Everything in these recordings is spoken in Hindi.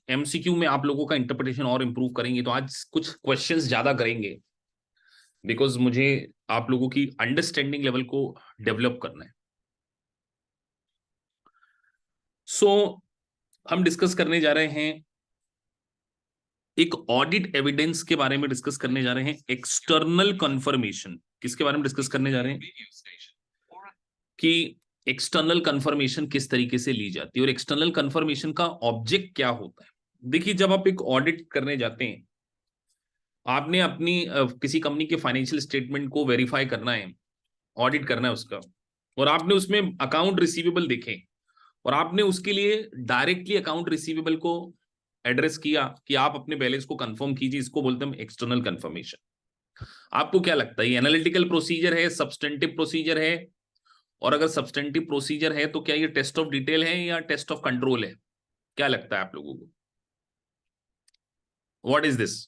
एमसीक्यू में आप लोगों का इंटरप्रिटेशन और इंप्रूव करेंगे, तो आज कुछ क्वेश्चंस ज्यादा करेंगे, बिकॉज मुझे आप लोगों की अंडरस्टैंडिंग लेवल को डेवलप करना है। सो हम डिस्कस करने जा रहे हैं, एक ऑडिट एविडेंस के बारे में डिस्कस करने जा रहे हैं, एक्सटर्नल कंफर्मेशन। किसके बारे में डिस्कस करने जा रहे हैं कि एक्सटर्नल कंफर्मेशन किस तरीके से ली जाती है और एक्सटर्नल कंफर्मेशन का ऑब्जेक्ट क्या होता है। देखिए, जब आप एक ऑडिट करने जाते हैं, आपने अपनी किसी कंपनी के फाइनेंशियल स्टेटमेंट को वेरीफाई करना है, ऑडिट करना है उसका, और आपने उसमें अकाउंट रिसीवेबल देखे और आपने उसके लिए डायरेक्टली अकाउंट रिसीवेबल को एड्रेस किया कि आप अपने बैलेंस को कंफर्म कीजिए, इसको बोलते हैं एक्सटर्नल कंफर्मेशन। आपको क्या लगता है, ये एनालिटिकल प्रोसीजर है, सब्सटेंटिव प्रोसीजर है? और अगर सब्सटेंटिव प्रोसीजर है तो क्या ये टेस्ट ऑफ डिटेल है या टेस्ट ऑफ कंट्रोल है? क्या लगता है आप लोगों को, व्हाट इज दिस?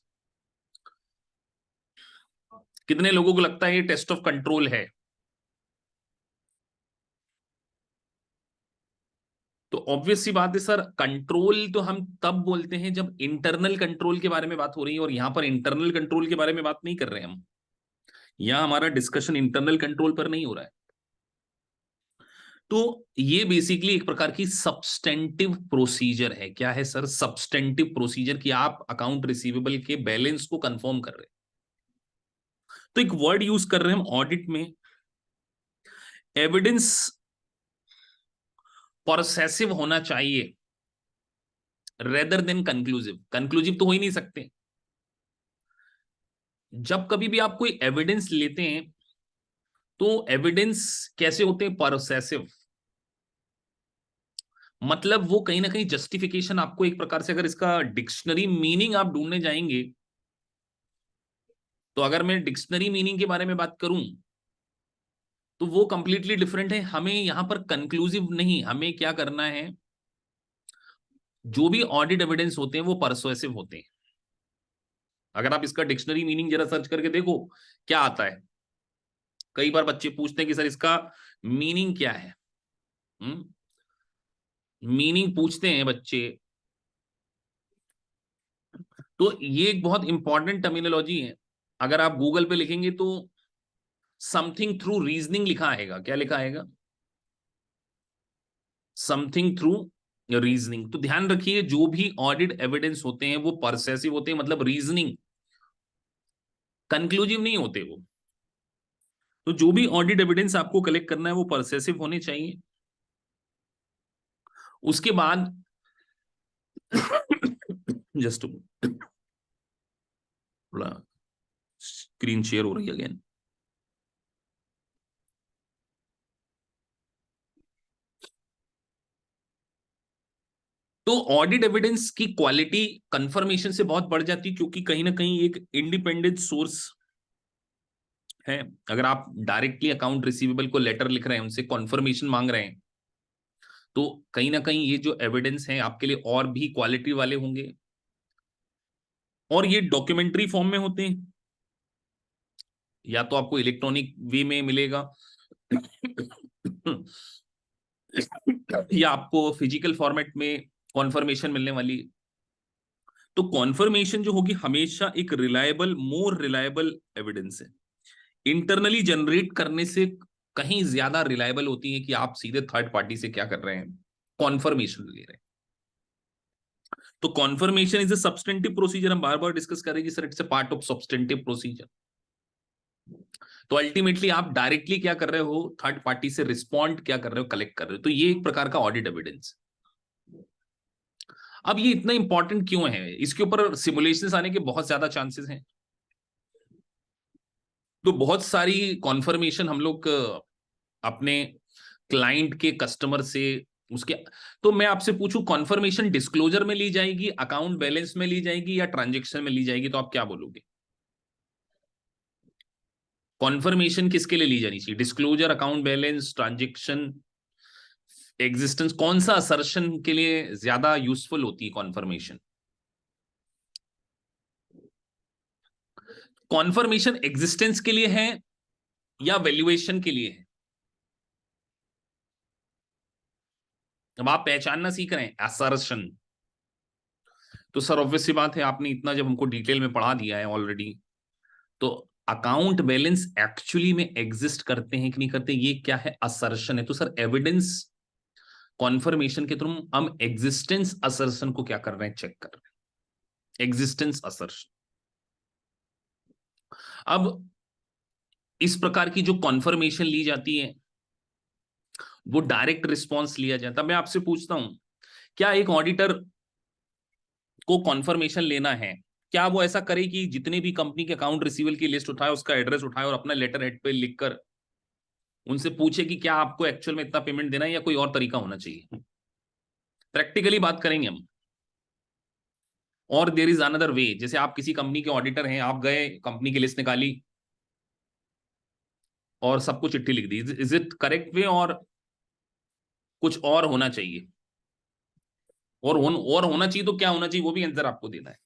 कितने लोगों को लगता है ये टेस्ट ऑफ कंट्रोल है? तो ऑब्वियस सी बात है सर, कंट्रोल तो हम तब बोलते हैं जब इंटरनल कंट्रोल के बारे में बात हो रही है, और यहां पर इंटरनल कंट्रोल के बारे में बात नहीं कर रहे हैं हम। यहां हमारा डिस्कशन इंटरनल कंट्रोल पर नहीं हो रहा है। तो ये बेसिकली एक प्रकार की सब्सटेंटिव प्रोसीजर है। क्या है सर? सब्सटेंटिव प्रोसीजर, कि आप अकाउंट रिसीवेबल के बैलेंस को कंफर्म कर रहे हैं। तो एक वर्ड यूज कर रहे हैं हम ऑडिट में, एविडेंस प्रोसेसिव होना चाहिए रेदर देन कंक्लूसिव। कंक्लूसिव तो हो ही नहीं सकते। जब कभी भी आप कोई एविडेंस लेते हैं तो एविडेंस कैसे होते हैं? प्रोसेसिव। मतलब वो कहीं ना कहीं जस्टिफिकेशन, आपको एक प्रकार से अगर इसका डिक्शनरी मीनिंग आप ढूंढने जाएंगे, तो अगर मैं डिक्शनरी मीनिंग के बारे में बात करूं तो वो कंप्लीटली डिफरेंट है। हमें यहां पर कंक्लूसिव नहीं, हमें क्या करना है, जो भी ऑडिट एविडेंस होते हैं वो परसुएसिव होते हैं। अगर आप इसका डिक्शनरी मीनिंग जरा सर्च करके देखो क्या आता है। कई बार बच्चे पूछते हैं कि सर इसका मीनिंग क्या है। मीनिंग पूछते हैं बच्चे। तो ये एक बहुत इंपॉर्टेंट टर्मिनोलॉजी है। अगर आप गूगल पे लिखेंगे तो समथिंग थ्रू रीजनिंग लिखा आएगा। क्या लिखा आएगा? Something through reasoning. तो ध्यान रखिए, जो भी ऑडिट एविडेंस होते हैं वो परसेसिव होते हैं, मतलब रीजनिंग, कंक्लूसिव नहीं होते वो। तो जो भी ऑडिट एविडेंस आपको कलेक्ट करना है वो परसेसिव होने चाहिए। उसके बाद जस्ट थोड़ा स्क्रीन शेयर हो रही है अगेन। तो ऑडिट एविडेंस की क्वालिटी कंफर्मेशन से बहुत बढ़ जाती है, क्योंकि कहीं ना कहीं एक इंडिपेंडेंट सोर्स है। अगर आप डायरेक्टली अकाउंट रिसीवेबल को लेटर लिख रहे हैं, उनसे कंफर्मेशन मांग रहे हैं, तो कहीं ना कहीं ये जो एविडेंस है आपके लिए और भी क्वालिटी वाले होंगे। और ये डॉक्यूमेंट्री फॉर्म में होते हैं, या तो आपको इलेक्ट्रॉनिक वे में मिलेगा या आपको फिजिकल फॉर्मेट में कॉन्फर्मेशन मिलने वाली। तो कॉन्फर्मेशन जो होगी हमेशा एक रिलायबल, मोर रिलायबल एविडेंस है। इंटरनली जनरेट करने से कहीं ज्यादा रिलायबल होती है कि आप सीधे थर्ड पार्टी से क्या कर रहे हैं, कॉन्फर्मेशन ले रहे हैं। तो conformation is a substantive procedure. हम बार बार डिस्कस करेंगे sir, it's a part of substantive procedure. तो अल्टीमेटली आप डायरेक्टली क्या कर रहे हो, थर्ड पार्टी से रिस्पॉन्ड क्या कर रहे हो, कलेक्ट कर रहे हो। तो ये एक प्रकार का ऑडिट एविडेंस। अब ये इतना इंपॉर्टेंट क्यों है? इसके ऊपर सिमुलेशंस आने के बहुत ज्यादा चांसेस हैं। तो बहुत सारी कॉन्फर्मेशन हम लोग अपने क्लाइंट के, कस्टमर से, उसके, तो मैं आपसे पूछूं, कॉन्फर्मेशन डिस्क्लोजर में ली जाएगी, अकाउंट बैलेंस में ली जाएगी, या ट्रांजेक्शन में ली जाएगी? तो आप क्या बोलोगे? कॉन्फर्मेशन किसके लिए ली जानी चाहिए? Disclosure, account balance, transaction, existence? कौन सा असर्शन के लिए ज्यादा यूजफुल होती है कॉन्फर्मेशन? कॉन्फर्मेशन एग्जिस्टेंस के लिए है या वैल्यूएशन के लिए है? अब आप पहचानना सीख रहे हैं असर्शन। तो सर ऑब्वियस सी बात है, आपने इतना जब हमको डिटेल में पढ़ा दिया है ऑलरेडी, तो अकाउंट बैलेंस एक्चुअली में एग्जिस्ट करते हैं कि नहीं करते, ये क्या है, असर्शन है। तो सर एविडेंस कॉन्फर्मेशन के थ्रू हम एग्जिस्टेंस असर्शन को क्या कर रहे हैं, चेक कर रहे हैं, एग्जिस्टेंस असर्शन। अब इस प्रकार की जो कॉन्फर्मेशन ली जाती है वो डायरेक्ट रिस्पॉन्स लिया जाता है। मैं आपसे पूछता हूं, क्या एक ऑडिटर को कॉन्फर्मेशन लेना है, क्या वो ऐसा करे कि जितने भी कंपनी के अकाउंट रिसीवेबल की लिस्ट उठाए, उसका एड्रेस उठाए और अपना लेटर हेड पे लिखकर उनसे पूछे कि क्या आपको एक्चुअल में इतना पेमेंट देना है या कोई और तरीका होना चाहिए? प्रैक्टिकली बात करेंगे हम। और देयर इज अनदर वे, जैसे आप किसी कंपनी के ऑडिटर हैं, आप गए कंपनी की लिस्ट निकाली और सबको चिट्ठी लिख दी, इज इट करेक्ट वे, और कुछ और होना चाहिए? और होना चाहिए तो क्या होना चाहिए, वो भी आंसर आपको देना है।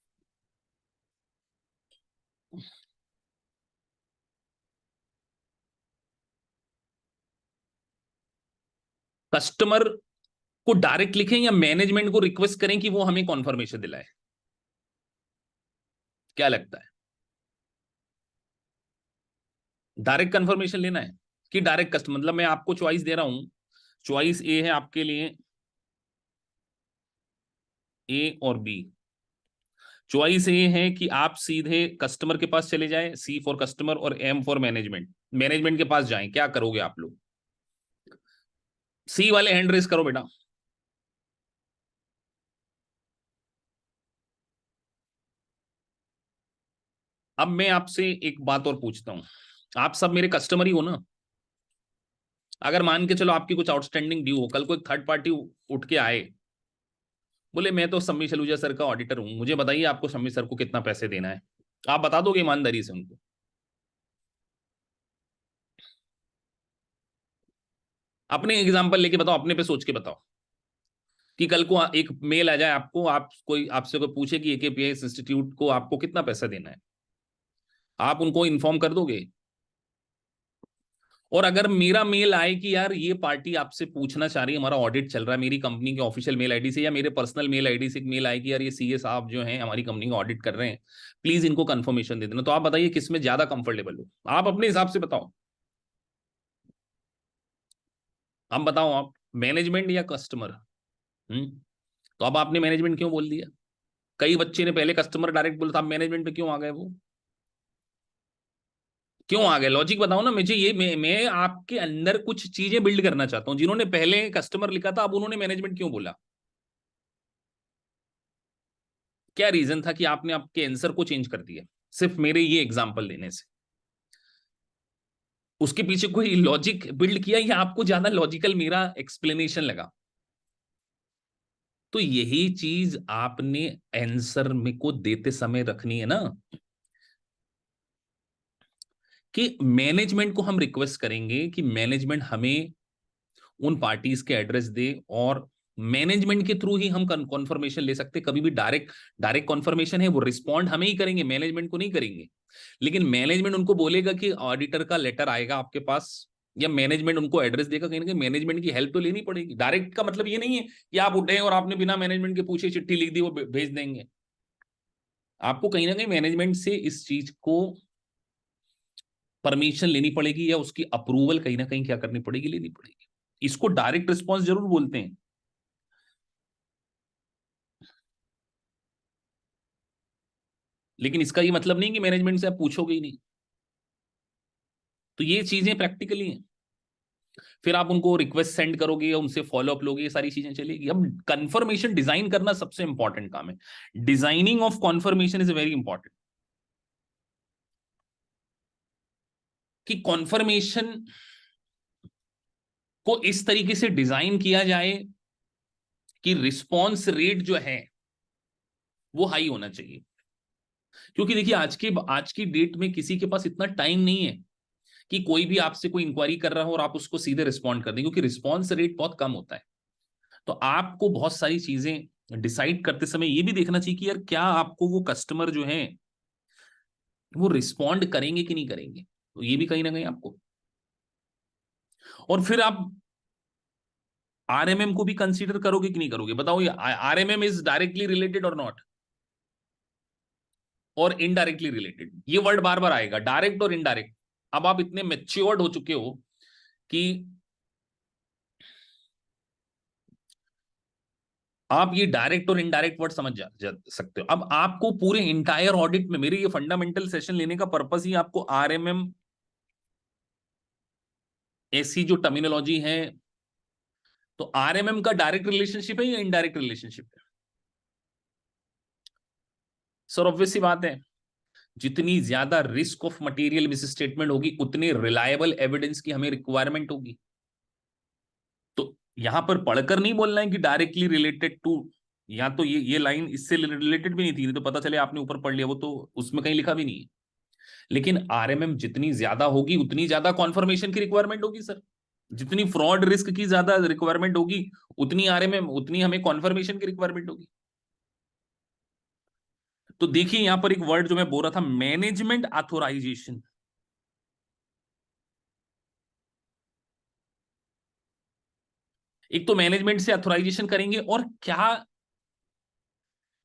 कस्टमर को डायरेक्ट लिखें या मैनेजमेंट को रिक्वेस्ट करें कि वो हमें कॉन्फर्मेशन दिलाए? क्या लगता है, डायरेक्ट कंफर्मेशन लेना है कि डायरेक्ट कस्टमर, मतलब मैं आपको चॉइस दे रहा हूं, चॉइस ए है आपके लिए, ए और बी। चॉइस ए है कि आप सीधे कस्टमर के पास चले जाएं, सी फॉर कस्टमर, और एम फॉर मैनेजमेंट, मैनेजमेंट के पास जाएं। क्या करोगे आप लोग? सी वाले हैंड रेस करो बेटा। अब मैं आपसे एक बात और पूछता हूं, आप सब मेरे कस्टमर ही हो ना? अगर मान के चलो आपकी कुछ आउटस्टैंडिंग ड्यू हो, कल को एक थर्ड पार्टी उठ के आए, बोले मैं तो शम्मी सलूजा सर का ऑडिटर हूं, मुझे बताइए आपको शम्मी सर को कितना पैसे देना है, आप बता दोगे ईमानदारी से उनको? अपने एग्जाम्पल लेके बताओ, अपने पे सोच के बताओ कि कल को एक मेल आ जाए आपको, आप कोई आपसे कोई पूछे कि एकेपीएस इंस्टीट्यूट को आपको कितना पैसा देना है, आप उनको इन्फॉर्म कर दोगे? और अगर मेरा मेल आए कि यार ये पार्टी आपसे पूछना चाह रही है, हमारा ऑडिट चल रहा है, मेरी कंपनी के ऑफिशियल मेल आईडी से या मेरे पर्सनल मेल आईडी से एक मेल आए कि यार ये सीए साहब जो हैं हमारी कंपनी का ऑडिट कर रहे हैं, प्लीज इनको कंफर्मेशन दे देना, तो आप बताइए किसमें ज्यादा कंफर्टेबल हो? आप अपने हिसाब से बताओ, हम बताओ आप, मैनेजमेंट या कस्टमर? हम्म। तो अब आपने मैनेजमेंट क्यों बोल दिया? कई बच्चे ने पहले कस्टमर डायरेक्ट बोला था, आप मैनेजमेंट पे क्यों आ गए? वो क्यों आ गए, लॉजिक बताओ ना मुझे। ये मैं आपके अंदर कुछ चीजें बिल्ड करना चाहता हूं। जिन्होंने पहले कस्टमर लिखा था, अब उन्होंने मैनेजमेंट क्यों बोला? क्या रीजन था कि आपने आपके आंसर को चेंज कर दिया सिर्फ मेरे ये एग्जांपल देने से? उसके पीछे कोई लॉजिक बिल्ड किया या आपको ज्यादा लॉजिकल मेरा एक्सप्लेनेशन लगा? तो यही चीज आपने आंसर में को देते समय रखनी है ना, कि मैनेजमेंट को हम रिक्वेस्ट करेंगे कि मैनेजमेंट हमें उन पार्टीज के एड्रेस दे, और मैनेजमेंट के थ्रू ही हम कॉन्फर्मेशन ले सकते। कभी भी डायरेक्ट डायरेक्ट कॉन्फर्मेशन है वो रिस्पॉन्ड हमें ही करेंगे, मैनेजमेंट को नहीं करेंगे। लेकिन मैनेजमेंट उनको बोलेगा कि ऑडिटर का लेटर आएगा आपके पास, या मैनेजमेंट उनको एड्रेस देगा, कहीं ना कहीं मैनेजमेंट की हेल्प तो लेनी पड़ेगी। डायरेक्ट का मतलब ये नहीं है कि आप उठे और आपने बिना मैनेजमेंट के पूछे चिट्ठी लिख दी, वो भेज देंगे। आपको कहीं ना कहीं मैनेजमेंट से इस चीज को परमिशन लेनी पड़ेगी, या उसकी अप्रूवल कहीं ना कहीं क्या करनी पड़ेगी, लेनी पड़ेगी। इसको डायरेक्ट रिस्पॉन्स जरूर बोलते हैं, लेकिन इसका ये मतलब नहीं कि मैनेजमेंट से आप पूछोगे ही नहीं। तो ये चीजें प्रैक्टिकली हैं। फिर आप उनको रिक्वेस्ट सेंड करोगे या उनसे फॉलो अप लोगे, ये सारी चीजें चलेगी। अब कंफर्मेशन डिजाइन करना सबसे इंपॉर्टेंट काम है। Designing of conformation is very important, कि कॉन्फर्मेशन को इस तरीके से डिजाइन किया जाए कि रिस्पॉन्स रेट जो है वो हाई होना चाहिए। क्योंकि देखिए आज की डेट में किसी के पास इतना टाइम नहीं है कि कोई भी आपसे कोई इंक्वायरी कर रहा हो और आप उसको सीधे रिस्पॉन्ड कर दें, क्योंकि रिस्पॉन्स रेट बहुत कम होता है। तो आपको बहुत सारी चीजें डिसाइड करते समय ये भी देखना चाहिए कि यार क्या आपको वो कस्टमर जो है वो रिस्पॉन्ड करेंगे कि नहीं करेंगे, तो ये भी कहीं ना कहीं आपको। और फिर आप आरएमएम को भी कंसीडर करोगे कि नहीं करोगे, बताओ, ये आरएमएम इज डायरेक्टली रिलेटेड और नॉट? और इनडायरेक्टली रिलेटेड, ये वर्ड बार बार आएगा, डायरेक्ट और इनडायरेक्ट। अब आप इतने मैच्योर्ड हो चुके हो कि आप ये डायरेक्ट और इनडायरेक्ट वर्ड समझ जा सकते हो। अब आपको पूरे इंटायर ऑडिट में, मेरे ये फंडामेंटल सेशन लेने का पर्पस ही आपको आरएमएम ऐसी जो टर्मिनोलॉजी है, तो आरएमएम का डायरेक्ट रिलेशनशिप है या इनडायरेक्ट रिलेशनशिप है? सर ऑब्वियस सी बात है, जितनी ज्यादा risk of material miss statement होगी उतनी रिलायबल एविडेंस की हमें रिक्वायरमेंट होगी। तो यहां पर पढ़कर नहीं बोलना है कि डायरेक्टली रिलेटेड टू, या तो ये लाइन इससे रिलेटेड भी नहीं थी, तो पता चले आपने ऊपर पढ़ लिया, वो तो उसमें कहीं लिखा भी नहीं है। लेकिन आरएमएम जितनी ज्यादा होगी उतनी ज्यादा कॉन्फर्मेशन की रिक्वायरमेंट होगी सर। जितनी फ्रॉड रिस्क की ज्यादा रिक्वायरमेंट होगी उतनी आरएमएम, उतनी हमें कॉन्फर्मेशन की रिक्वायरमेंट होगी। तो देखिए यहां पर एक वर्ड जो मैं बोल रहा था, मैनेजमेंट ऑथोराइजेशन। एक तो मैनेजमेंट से ऑथोराइजेशन करेंगे, और क्या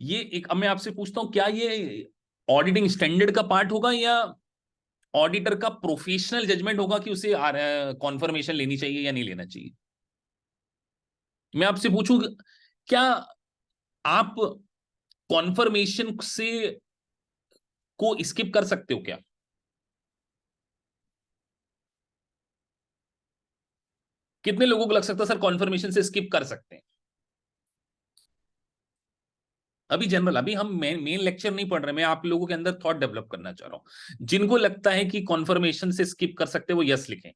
ये एक, अब मैं आपसे पूछता हूं, क्या ये ऑडिटिंग स्टैंडर्ड का पार्ट होगा, या ऑडिटर का प्रोफेशनल जजमेंट होगा कि उसे कॉन्फर्मेशन लेनी चाहिए या नहीं लेना चाहिए? मैं आपसे पूछूं, क्या आप कॉन्फर्मेशन से को स्किप कर सकते हो क्या? कितने लोगों को लग सकता है सर कॉन्फर्मेशन से स्किप कर सकते हैं? अभी जनरल, अभी हम मेन लेक्चर नहीं पढ़ रहे, मैं आप लोगों के अंदर थॉट डेवलप करना चाह रहा हूं। जिनको लगता है कि कॉन्फर्मेशन से स्किप कर सकते हैं वो यस लिखें।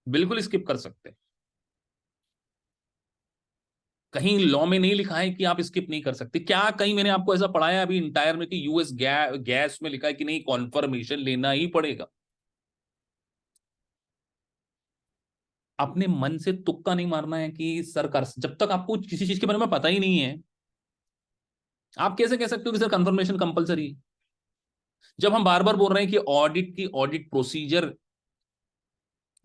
बिल्कुल स्किप कर सकते हैं। कहीं लॉ में नहीं लिखा है कि आप स्किप नहीं कर सकते क्या? कहीं मैंने आपको ऐसा पढ़ाया अभी इंटायर में कि यूएस गैस में लिखा है कि नहीं, कॉन्फर्मेशन लेना ही पड़ेगा? अपने मन से तुक्का नहीं मारना है कि सर कर, जब तक आपको किसी चीज के बारे में पता ही नहीं है, आप कैसे कह सकते हो कि सर कंफर्मेशन कंपलसरी है? जब हम बार बार बोल रहे हैं कि ऑडिट की ऑडिट प्रोसीजर,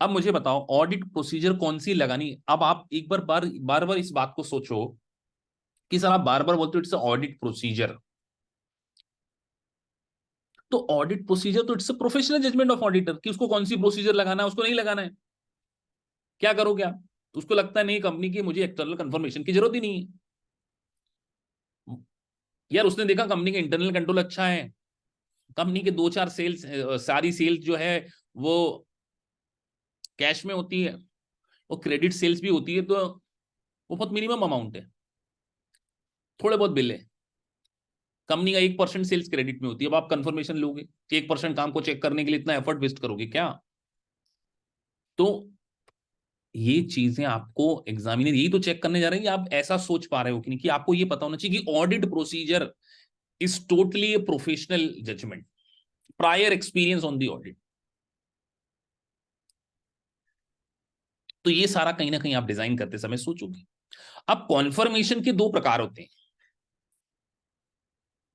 अब मुझे बताओ ऑडिट प्रोसीजर कौन सी लगानी? अब आप एक बार बार इस बात को सोचो कि सर आप बार बार बोलते हो इट्स ऑडिट प्रोसीजर, तो ऑडिट प्रोसीजर तो it's professional judgement of auditor कि उसको कौन सी प्रोसीजर लगाना है, उसको नहीं लगाना है। क्या करोगे आप? उसको लगता है नहीं कंपनी की मुझे एक्सटर्नल कंफर्मेशन की जरूरत ही नहीं है। यार उसने देखा कंपनी का इंटरनल कंट्रोल अच्छा है, कंपनी के दो चार सेल्स, सारी सेल्स जो है वो कैश में होती है, वो क्रेडिट सेल्स भी होती है, तो वो बहुत मिनिमम अमाउंट है, थोड़े बहुत बिल है। कंपनी का 1% सेल्स क्रेडिट में होती है, अब आप कंफर्मेशन लोगे कि 1% काम को चेक करने के लिए इतना एफर्ट वेस्ट करोगे क्या? तो ये चीजें आपको एग्जामिनर यही तो चेक करने जा रहे हैं कि आप ऐसा सोच पा रहे हो कि नहीं, कि आपको ये पता होना चाहिए कि audit procedure is totally a professional judgement, prior experience on the audit. तो ये सारा कहीं ना कहीं आप डिजाइन करते समय सोचोगे। अब कॉन्फर्मेशन के दो प्रकार होते हैं,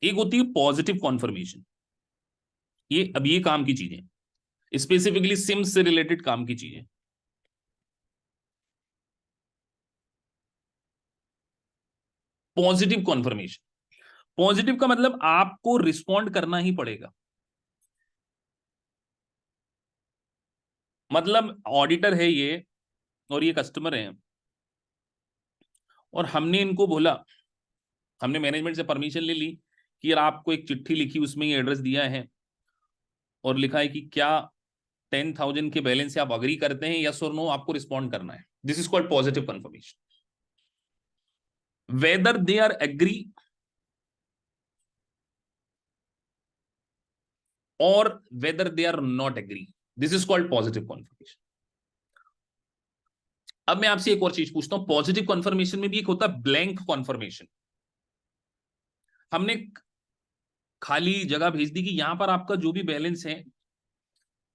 एक होती है पॉजिटिव कॉन्फर्मेशन, ये अब ये काम की चीजें, स्पेसिफिकली सिम्स से रिलेटेड काम की चीजें। पॉजिटिव कॉन्फर्मेशन, पॉजिटिव का मतलब आपको रिस्पॉन्ड करना ही पड़ेगा। मतलब ऑडिटर है ये, और ये कस्टमर है, और हमने इनको बोला, हमने मैनेजमेंट से परमिशन ले ली कि यार आपको एक चिट्ठी लिखी, उसमें ये एड्रेस दिया है और लिखा है कि क्या 10,000 के बैलेंस से आप अग्री करते हैं, यस और नो आपको रिस्पॉन्ड करना है। This is called positive confirmation. Whether they are agree और whether they are not agree, this is called positive confirmation. अब मैं आपसे एक और चीज पूछता हूं, पॉजिटिव कंफर्मेशन में भी एक होता है ब्लैंक कंफर्मेशन। हमने खाली जगह भेज दी कि यहां पर आपका जो भी बैलेंस है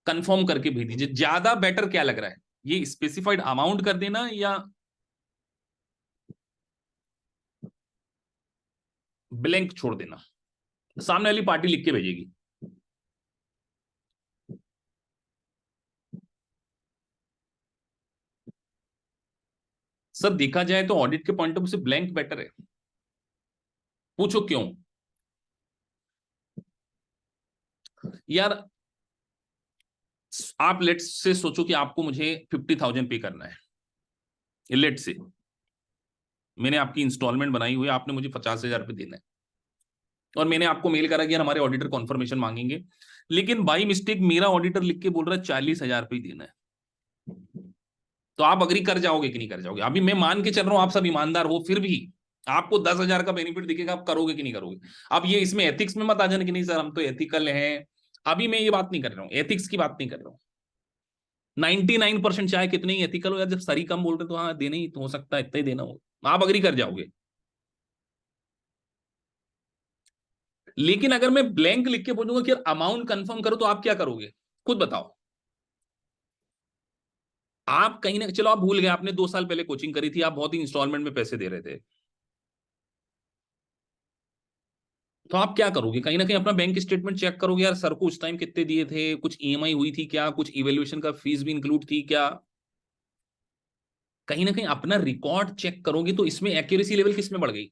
कंफर्म करके भेज दीजिए। ज्यादा बेटर क्या लग रहा है, ये स्पेसिफाइड अमाउंट कर देना या ब्लैंक छोड़ देना? सामने वाली पार्टी लिख के भेजेगी। सर देखा जाए तो ऑडिट के पॉइंट ऑफ व्यू से ब्लैंक बेटर है। पूछो क्यों। यार आप लेट से सोचो कि आपको मुझे 50,000 पे करना है, लेट से मैंने आपकी इंस्टॉलमेंट बनाई हुई है, आपने मुझे 50,000 रुपये देना है, और मैंने आपको मेल करा कि यार हमारे ऑडिटर कॉन्फर्मेशन मांगेंगे, लेकिन बाई मिस्टेक मेरा ऑडिटर लिख के बोल रहा है 40,000 रुपये देना है। तो आप अग्री कर जाओगे कि नहीं कर जाओगे? अभी मैं मान के चल रहा हूं आप सब ईमानदार हो, फिर भी आपको 10,000 का बेनिफिट दिखेगा, आप करोगे कि नहीं करोगे? अब ये इसमें एथिक्स में मत आ जाने कि नहीं सर हम तो एथिकल हैं। अभी मैं ये बात नहीं कर रहा हूँ, एथिक्स की बात नहीं कर रहा हूँ। 99% चाहे कितने ही एथिकल हो यार, जब सरी कम बोल रहे तो हाँ देने ही तो हो सकता है, इतना ही देना हो, आप अग्री कर जाओगे। लेकिन अगर मैं ब्लैंक लिख के बोलूंगा कि अमाउंट कंफर्म करो, तो आप क्या करोगे खुद बताओ। आप कहीं ना, चलो आप भूल गए, आपने 2 साल पहले कोचिंग करी थी, आप बहुत ही इंस्टॉलमेंट में पैसे दे रहे थे, तो आप क्या करोगे? कहीं ना कहीं अपना बैंक स्टेटमेंट चेक करोगे, यार सर को उस टाइम कितने दिए थे, कुछ ईएमआई हुई थी क्या, कुछ इवेल्युएशन का फीस भी इंक्लूड थी क्या, कहीं ना कहीं अपना रिकॉर्ड चेक करोगे, तो इसमें एक्यूरेसी लेवल किस में बढ़ गई?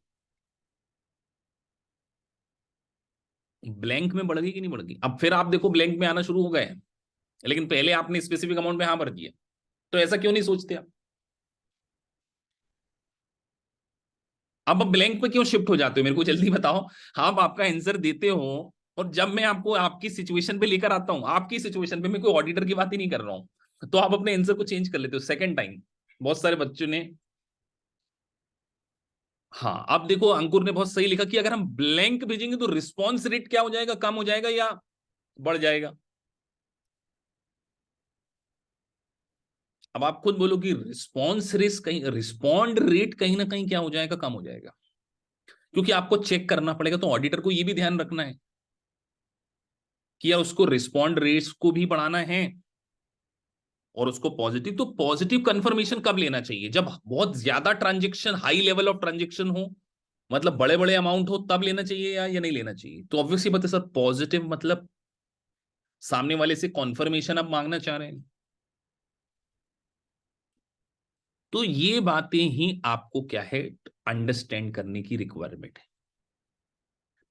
ब्लैंक में बढ़ गई कि नहीं बढ़ गई? अब फिर आप देखो ब्लैंक में आना शुरू हो गए, लेकिन पहले आपने स्पेसिफिक अमाउंट में हाँ भर दिया, तो ऐसा क्यों नहीं सोचते आप? अब ब्लैंक पे क्यों शिफ्ट हो जाते हो, मेरे को जल्दी बताओ। आप आपका आंसर देते हो, और जब मैं आपको आपकी सिचुएशन पे लेकर आता हूं, आपकी सिचुएशन पे, मैं कोई ऑडिटर की बात ही नहीं कर रहा हूं, तो आप अपने आंसर को चेंज कर लेते हो सेकंड टाइम। बहुत सारे बच्चों ने, हाँ अब देखो अंकुर ने बहुत सही लिखा कि अगर हम ब्लैंक भेजेंगे तो रिस्पॉन्स रेट क्या हो जाएगा, कम हो जाएगा या बढ़ जाएगा? अब आप खुद बोलो कि रिस्पॉन्स रेट कहीं, रिस्पॉन्ड रेट कहीं ना कहीं क्या हो जाएगा, कम हो जाएगा, क्योंकि आपको चेक करना पड़ेगा, तो ऑडिटर को यह भी ध्यान रखना है कि यार उसको रिस्पॉन्ड रेट्स को भी बढ़ाना है, और उसको पॉजिटिव, तो पॉजिटिव कंफर्मेशन कब लेना चाहिए? जब बहुत ज्यादा transaction, high level of transaction हो, मतलब बड़े बड़े अमाउंट हो, तब लेना चाहिए या नहीं लेना चाहिए? तो ऑब्वियसली बात है सर, पॉजिटिव मतलब सामने वाले से कॉन्फर्मेशन आप मांगना चाह रहे हैं, तो ये बातें ही आपको क्या है, अंडरस्टैंड करने की रिक्वायरमेंट है।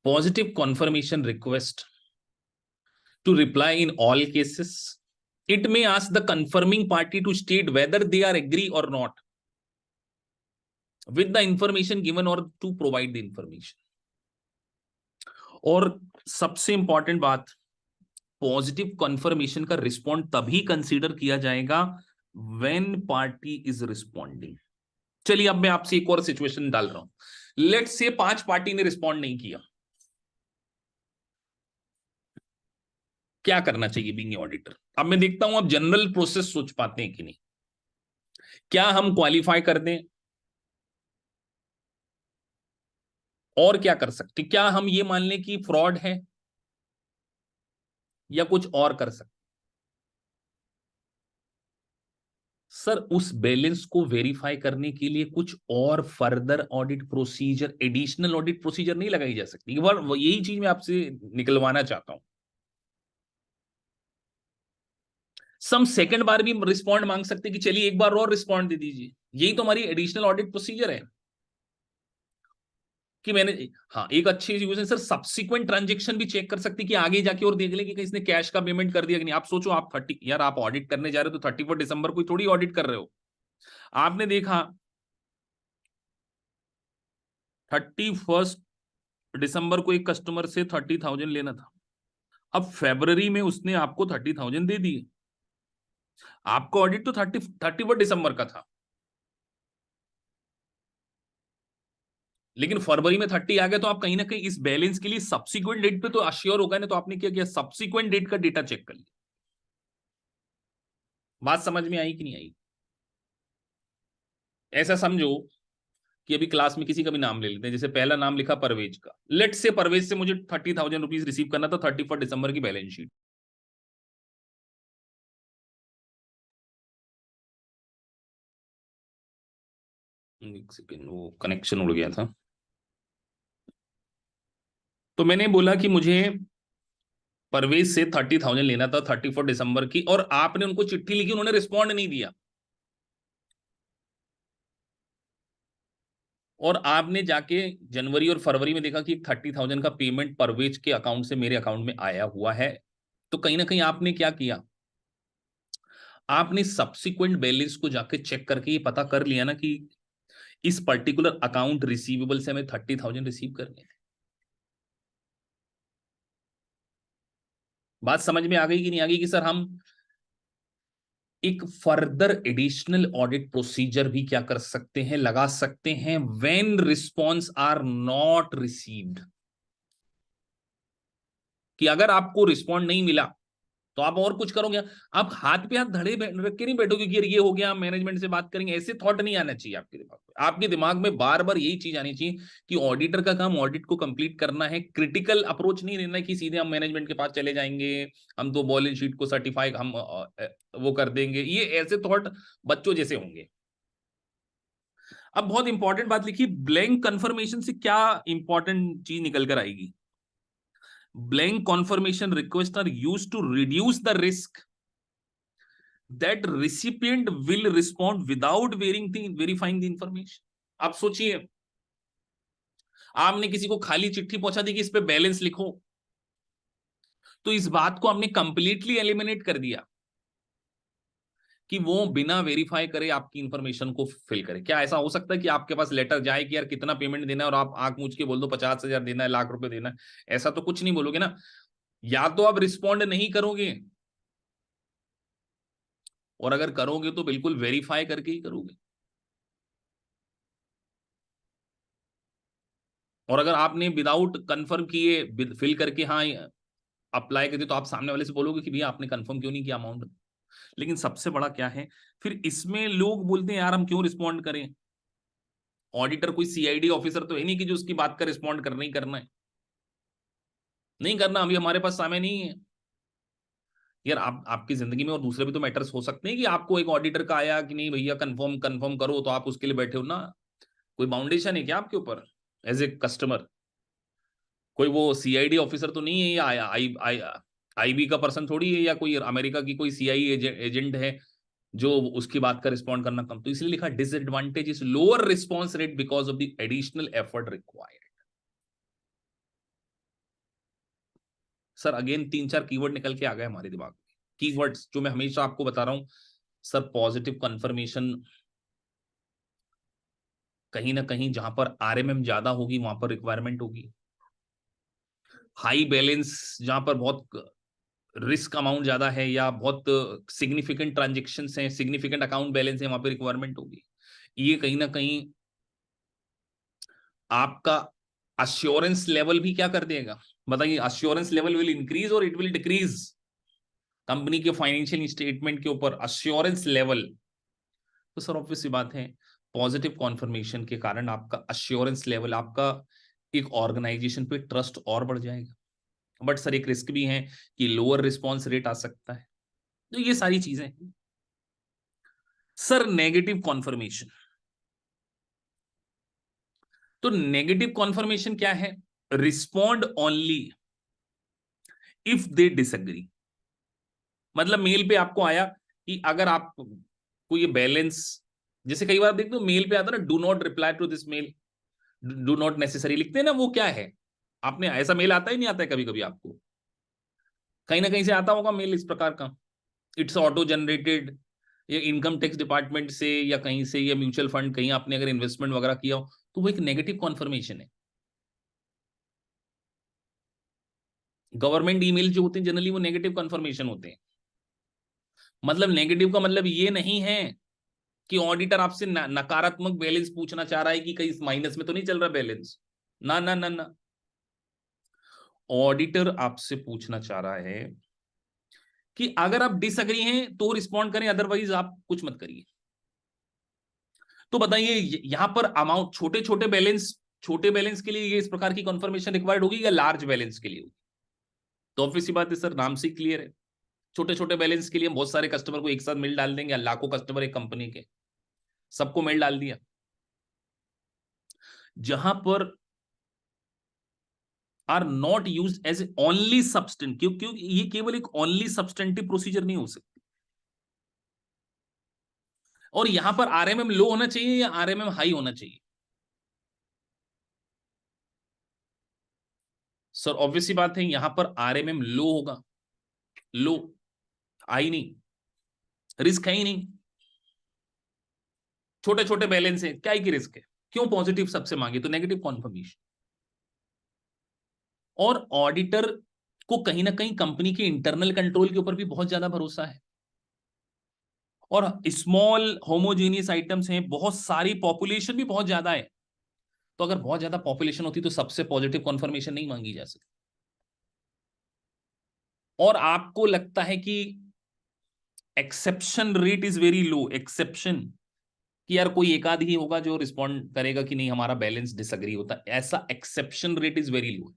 Positive confirmation request to reply in all cases, it may ask the confirming party to state whether they are agree or not with the information given or to provide the information। और सबसे इंपॉर्टेंट बात, पॉजिटिव कंफर्मेशन का रिस्पॉन्ड तभी कंसीडर किया जाएगा व्हेन पार्टी इज रिस्पॉन्डिंग। चलिए अब मैं आपसे एक और सिचुएशन डाल रहा हूं, लेट्स से 5 पार्टी ने रिस्पॉन्ड नहीं किया, क्या करना चाहिए बीइंग ऑडिटर? अब मैं देखता हूं आप जनरल प्रोसेस सोच पाते हैं कि नहीं। क्या हम क्वालिफाई कर दें, और क्या कर सकते, क्या हम ये मान लें कि फ्रॉड है, या कुछ और कर सकते? सर उस बैलेंस को वेरीफाई करने के लिए कुछ और further audit procedure, additional audit procedure नहीं लगाई जा सकती? यही चीज मैं आपसे निकलवाना चाहता हूं। सम सेकंड बार भी रिस्पॉन्ड मांग सकते कि चलिए एक बार और रिस्पॉन्ड दे दीजिए, यही तो हमारी एडिशनल ऑडिट प्रोसीजर है कि मैंने, हाँ एक अच्छी यूज है सर, सब्सिक्वेंट ट्रांजेक्शन भी चेक कर सकती कि आगे जाके और देख ले कि इसने कैश का पेमेंट कर दिया कि नहीं। आप सोचो आप 30, यार आप ऑडिट करने जा रहे हो तो 31 दिसंबर को थोड़ी ऑडिट कर रहे हो, आपने देखा 31 दिसंबर को एक कस्टमर से 30,000 लेना था, अब फेब्रवरी में उसने आपको 30,000 दे दिए, आपका ऑडिट तो 31 दिसंबर का था, लेकिन फरवरी में 30 आ गया, तो आप कहीं ना कहीं इस बैलेंस के लिए सब्सिक्वेंट डेट पे तो अश्योर होगा ना, तो आपने क्या किया, सब्सिक्वेंट डेट का डेटा चेक कर लिया। बात समझ में आई कि नहीं आई? ऐसा समझो कि अभी क्लास में किसी का भी नाम ले लेते हैं, जैसे पहला नाम लिखा परवेज का, लेट से परवेज से मुझे 30,000 रुपीज रिसीव करना था 31 दिसंबर की बैलेंस शीट। एक सेकेंड, वो कनेक्शन उड़ गया था। तो मैंने बोला कि मुझे परवेज से 30,000 लेना था 31 दिसंबर की, और आपने उनको चिट्ठी लिखी, उन्होंने रिस्पॉन्ड नहीं दिया। और आपने जाके जनवरी और फरवरी में देखा कि 30,000 का पेमेंट परवेज के अकाउंट से मेरे अकाउंट में आया हुआ है, तो कहीं ना कहीं आपने क्या किया, आपने सब्सिक्वेंट बैलेंस को जाके चेक करके ये पता कर लिया ना कि इस पर्टिकुलर अकाउंट रिसीवेबल से हमें 30,000 रिसीव करने हैं। बात समझ में आ गई कि नहीं आ गई कि सर हम एक फर्दर एडिशनल ऑडिट प्रोसीजर भी क्या कर सकते हैं, लगा सकते हैं, when response are not received, कि अगर आपको रिस्पॉन्ड नहीं मिला तो आप और कुछ करोगे, आप हाथ पे हाथ धड़े रख के नहीं बैठोगे कि ये हो गया मैनेजमेंट से बात करेंगे, ऐसे थॉट नहीं आना चाहिए आपके दिमाग में। आपके दिमाग में बार बार यही चीज आनी चाहिए कि ऑडिटर का काम ऑडिट को कंप्लीट करना है, क्रिटिकल अप्रोच नहीं लेना है कि सीधे हम मैनेजमेंट के पास चले जाएंगे, हम तो बैलेंस शीट को सर्टिफाई हम वो कर देंगे, ये ऐसे थॉट बच्चों जैसे होंगे। अब बहुत इंपॉर्टेंट बात लिखी, ब्लैंक कंफर्मेशन से क्या इंपॉर्टेंट चीज निकल कर आएगी। Blank confirmation requests are used to reduce the risk that recipient will respond without verifying the information. आप सोचिए, आपने किसी को खाली चिट्ठी पहुंचा दी कि इस पे बैलेंस लिखो, तो इस बात को आपने कंप्लीटली एलिमिनेट कर दिया कि वो बिना वेरीफाई करे आपकी इंफॉर्मेशन को फिल करे। क्या ऐसा हो सकता है कि आपके पास लेटर जाए कि यार कितना पेमेंट देना है और आप आंख मूंझ के बोल दो 50,000 देना है, लाख रुपए देना है? ऐसा तो कुछ नहीं बोलोगे ना। या तो आप रिस्पॉन्ड नहीं करोगे, और अगर करोगे तो बिल्कुल वेरीफाई करके ही करोगे। और अगर आपने विदाउट कंफर्म किए फिल करके हाँ अप्लाई कर दिया, तो आप सामने वाले से बोलोगे कि भैया आपने कंफर्म क्यों नहीं किया अमाउंट। लेकिन सबसे बड़ा क्या है, फिर इसमें लोग बोलते हैं यार हम क्यों रिस्पॉन्ड करें, ऑडिटर कोई सीआईडी ऑफिसर तो है नहीं कि जो उसकी बात का रिस्पॉन्ड करना ही करना है, नहीं करना अभी हमारे पास समय नहीं है। यार आप आपकी जिंदगी में और दूसरे भी तो मैटर्स हो सकते हैं कि आपको एक ऑडिटर का आया कि नहीं भैया कंफर्म कंफर्म करो, तो आप उसके लिए बैठे हो ना। कोई बाउंडेशन है क्या आपके ऊपर एज ए कस्टमर? कोई वो सीआईडी ऑफिसर तो नहीं है, या आई आई आईबी का पर्सन थोड़ी है, या कोई अमेरिका की कोई सीआई एजेंट है जो उसकी बात का रिस्पॉन्ड करना कम। तो इसलिए लिखा disadvantage is lower response rate because of the additional effort required. Sir again 3-4 keyword निकल के आ गए हमारे दिमाग में, कीवर्ड्स जो मैं हमेशा आपको बता रहा हूं। सर पॉजिटिव कंफर्मेशन, कहीं ना कहीं जहां पर आरएमएम ज्यादा होगी वहां पर रिक्वायरमेंट होगी। हाई बैलेंस, जहां पर बहुत रिस्क अमाउंट ज्यादा है या बहुत सिग्निफिकेंट ट्रांजेक्शन हैं, सिग्निफिकेंट अकाउंट बैलेंस है, वहां पर रिक्वायरमेंट होगी। ये कहीं ना कहीं आपका अश्योरेंस लेवल भी क्या कर देगा, बताइए। अश्योरेंस लेवल विल इंक्रीज और इट विल डिक्रीज। कंपनी के फाइनेंशियल स्टेटमेंट के ऊपर अश्योरेंस लेवल, तो सर ऑब्वियस सी बात है पॉजिटिव कॉन्फर्मेशन के कारण आपका अश्योरेंस लेवल, आपका एक ऑर्गेनाइजेशन पे ट्रस्ट और बढ़ जाएगा। बट सर एक रिस्क भी है कि लोअर रिस्पॉन्स रेट आ सकता है। तो ये सारी चीजें। सर नेगेटिव कॉन्फर्मेशन, तो नेगेटिव कॉन्फर्मेशन क्या है, respond only if they disagree. मतलब मेल पे आपको आया कि अगर आप को ये बैलेंस, जैसे कई बार देखते हो मेल पे आता है ना, do not reply to this mail, do not necessary लिखते हैं ना, वो क्या है? आपने ऐसा मेल आता ही नहीं आता है कभी कभी आपको, कहीं ना कहीं से आता होगा मेल इस प्रकार का, इट्स ऑटो जनरेटेड, या इनकम टैक्स डिपार्टमेंट से या कहीं से, या म्यूचुअल फंड कहीं आपने अगर इन्वेस्टमेंट वगैरह किया हो, तो वो एक नेगेटिव कॉन्फर्मेशन है। गवर्नमेंट ईमेल जो होते हैं जनरली वो नेगेटिव कन्फर्मेशन होते हैं। मतलब नेगेटिव का मतलब ये नहीं है कि ऑडिटर आपसे नकारात्मक बैलेंस पूछना चाह रहा है कि कहीं माइनस में तो नहीं चल रहा बैलेंस, ना ना ना ना। ऑडिटर आपसे पूछना चाह रहा है कि अगर आप डिसएग्री हैं तो रिस्पॉन्ड करें, अदरवाइज आप कुछ मत करिए। तो बताइए यहां पर अमाउंट छोटे छोटे बैलेंस, छोटे बैलेंस के लिए ये इस प्रकार की कंफर्मेशन रिक्वायर्ड होगी या लार्ज बैलेंस के लिए होगी? तो ऑब्वियस सी बात है सर, नाम से क्लियर है। छोटे छोटे बैलेंस के लिए हम बहुत सारे कस्टमर को एक साथ मेल डाल देंगे, लाखों कस्टमर एक कंपनी के, सबको मेल डाल दिया। जहां पर are not use as only substantive, क्योंकि ये केवल एक ओनली सब्सटेंटिव प्रोसीजर नहीं हो सकती। और यहां पर आरएमएम लो होना चाहिए या आरएमएम हाई होना चाहिए? सर ऑब्वियस सी बात है, यहां पर आरएमएम लो होगा, लो आई नहीं, रिस्क है ही नहीं, छोटे छोटे बैलेंस है, क्या ही की रिस्क है, क्यों पॉजिटिव सबसे मांगे, तो नेगेटिव कॉन्फर्मेशन। और ऑडिटर को कहीं ना कहीं कंपनी के इंटरनल कंट्रोल के ऊपर भी बहुत ज्यादा भरोसा है, और स्मॉल होमोजीनियस आइटम्स हैं, बहुत सारी पॉपुलेशन भी बहुत ज्यादा है, तो अगर बहुत ज्यादा पॉपुलेशन होती तो सबसे पॉजिटिव कॉन्फर्मेशन नहीं मांगी जा सकती। और आपको लगता है कि exception rate is very low, exception कि यार कोई एक आध ही होगा जो रिस्पॉन्ड करेगा कि नहीं हमारा बैलेंस डिसएग्री होता, ऐसा exception rate is very low.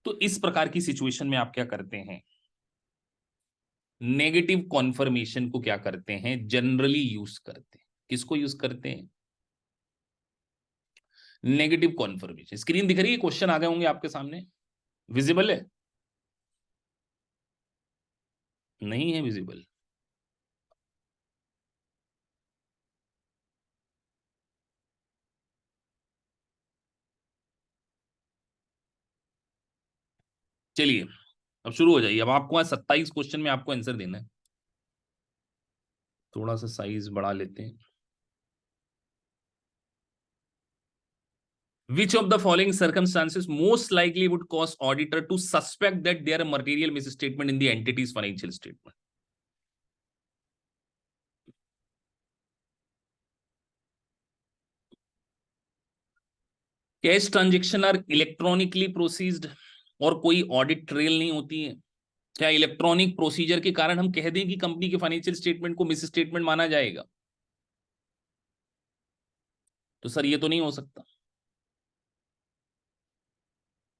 तो इस प्रकार की सिचुएशन में आप क्या करते हैं, नेगेटिव कॉन्फर्मेशन को क्या करते हैं, जनरली यूज करते हैं। किसको यूज करते हैं, नेगेटिव कॉन्फर्मेशन। स्क्रीन दिख रही है, क्वेश्चन आ गए होंगे आपके सामने, विजिबल है, नहीं है विजिबल, चलिए अब शुरू हो जाइए। अब आपको आज 27 क्वेश्चन में आपको आंसर देना है, थोड़ा सा साइज बढ़ा लेते हैं। Which of the following circumstances most likely would cause auditor to suspect that there are material misstatement in the entity's financial statement? Cash transaction are electronically processed, और कोई ऑडिट ट्रेल नहीं होती है। क्या इलेक्ट्रॉनिक प्रोसीजर के कारण हम कह दें कि कंपनी के फाइनेंशियल स्टेटमेंट को मिस स्टेटमेंट माना जाएगा? तो सर ये तो नहीं हो सकता।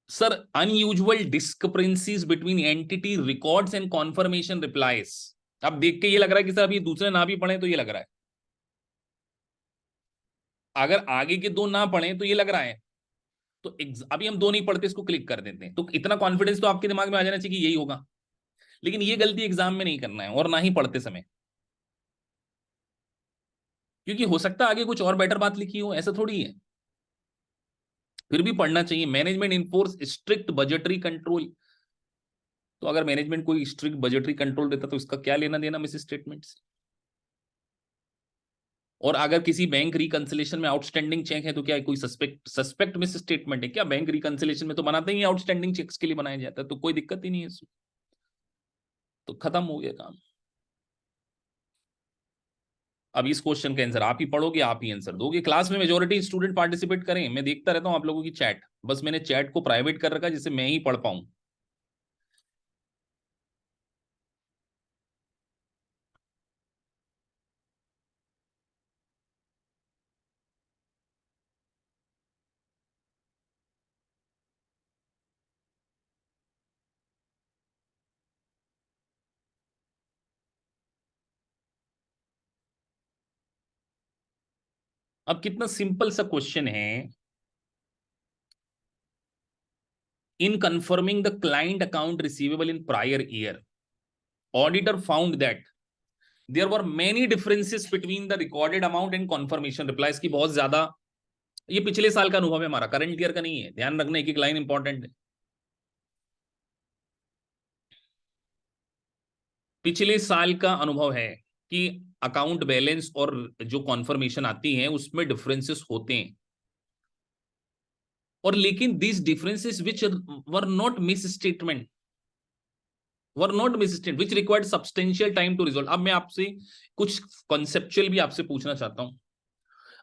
Sir unusual discrepancies between entity records and confirmation replies, अब देख के ये लग रहा है कि सर अब ये दूसरे ना भी पढ़े तो ये लग रहा है, अगर आगे के दो ना पढ़े तो ये लग रहा है, तो अभी हम दो नहीं पढ़ते, इसको क्लिक कर देते हैं, तो इतना कॉन्फिडेंस तो आपके दिमाग में आ जाना चाहिए कि यही होगा। लेकिन ये गलती एग्जाम में नहीं करना है, और ना ही पढ़ते समय, क्योंकि हो सकता है आगे कुछ और बेटर बात लिखी हो, ऐसा थोड़ी है। फिर भी पढ़ना चाहिए। Management enforce strict budgetary control, तो अगर मैनेजमेंट कोई स्ट्रिक्ट बजटरी कंट्रोल देता तो इसका क्या लेना देना मिस स्टेटमेंट से? और अगर किसी बैंक रिकंसिलेशन में आउटस्टैंडिंग चेक है तो क्या कोई सस्पेक्ट मिस स्टेटमेंट है क्या? बैंक रिकंसिलेशन में तो बनाते ही आउटस्टैंडिंग चेक्स के लिए बनाया जाता है, तो कोई दिक्कत ही नहीं है इसमें, तो खत्म हो गया काम। अब इस क्वेश्चन का आंसर आप ही पढ़ोगे, आप ही आंसर दोगे। क्लास में मेजोरिटी स्टूडेंट पार्टिसिपेट करें, मैं देखता रहता हूं आप लोगों की चैट, बस मैंने चैट को प्राइवेट कर रखा है जिससे मैं ही पढ़ पाऊं। अब कितना सिंपल सा क्वेश्चन है, in confirming the client account receivable in prior year, auditor found that there were many differences between the recorded amount and confirmation replies की बहुत ज्यादा। ये पिछले साल का अनुभव है हमारा, करंट ईयर का नहीं है, ध्यान रखना, एक एक लाइन इंपॉर्टेंट है। पिछले साल का अनुभव है कि अकाउंट बैलेंस और जो कॉन्फर्मेशन आती है उसमें डिफरेंसेस होते हैं, और लेकिन this differences which were not misstatement, were not misstatement which required substantial time to resolve. अब मैं आपसे कुछ कॉन्सेप्चुअल भी आपसे पूछना चाहता हूं।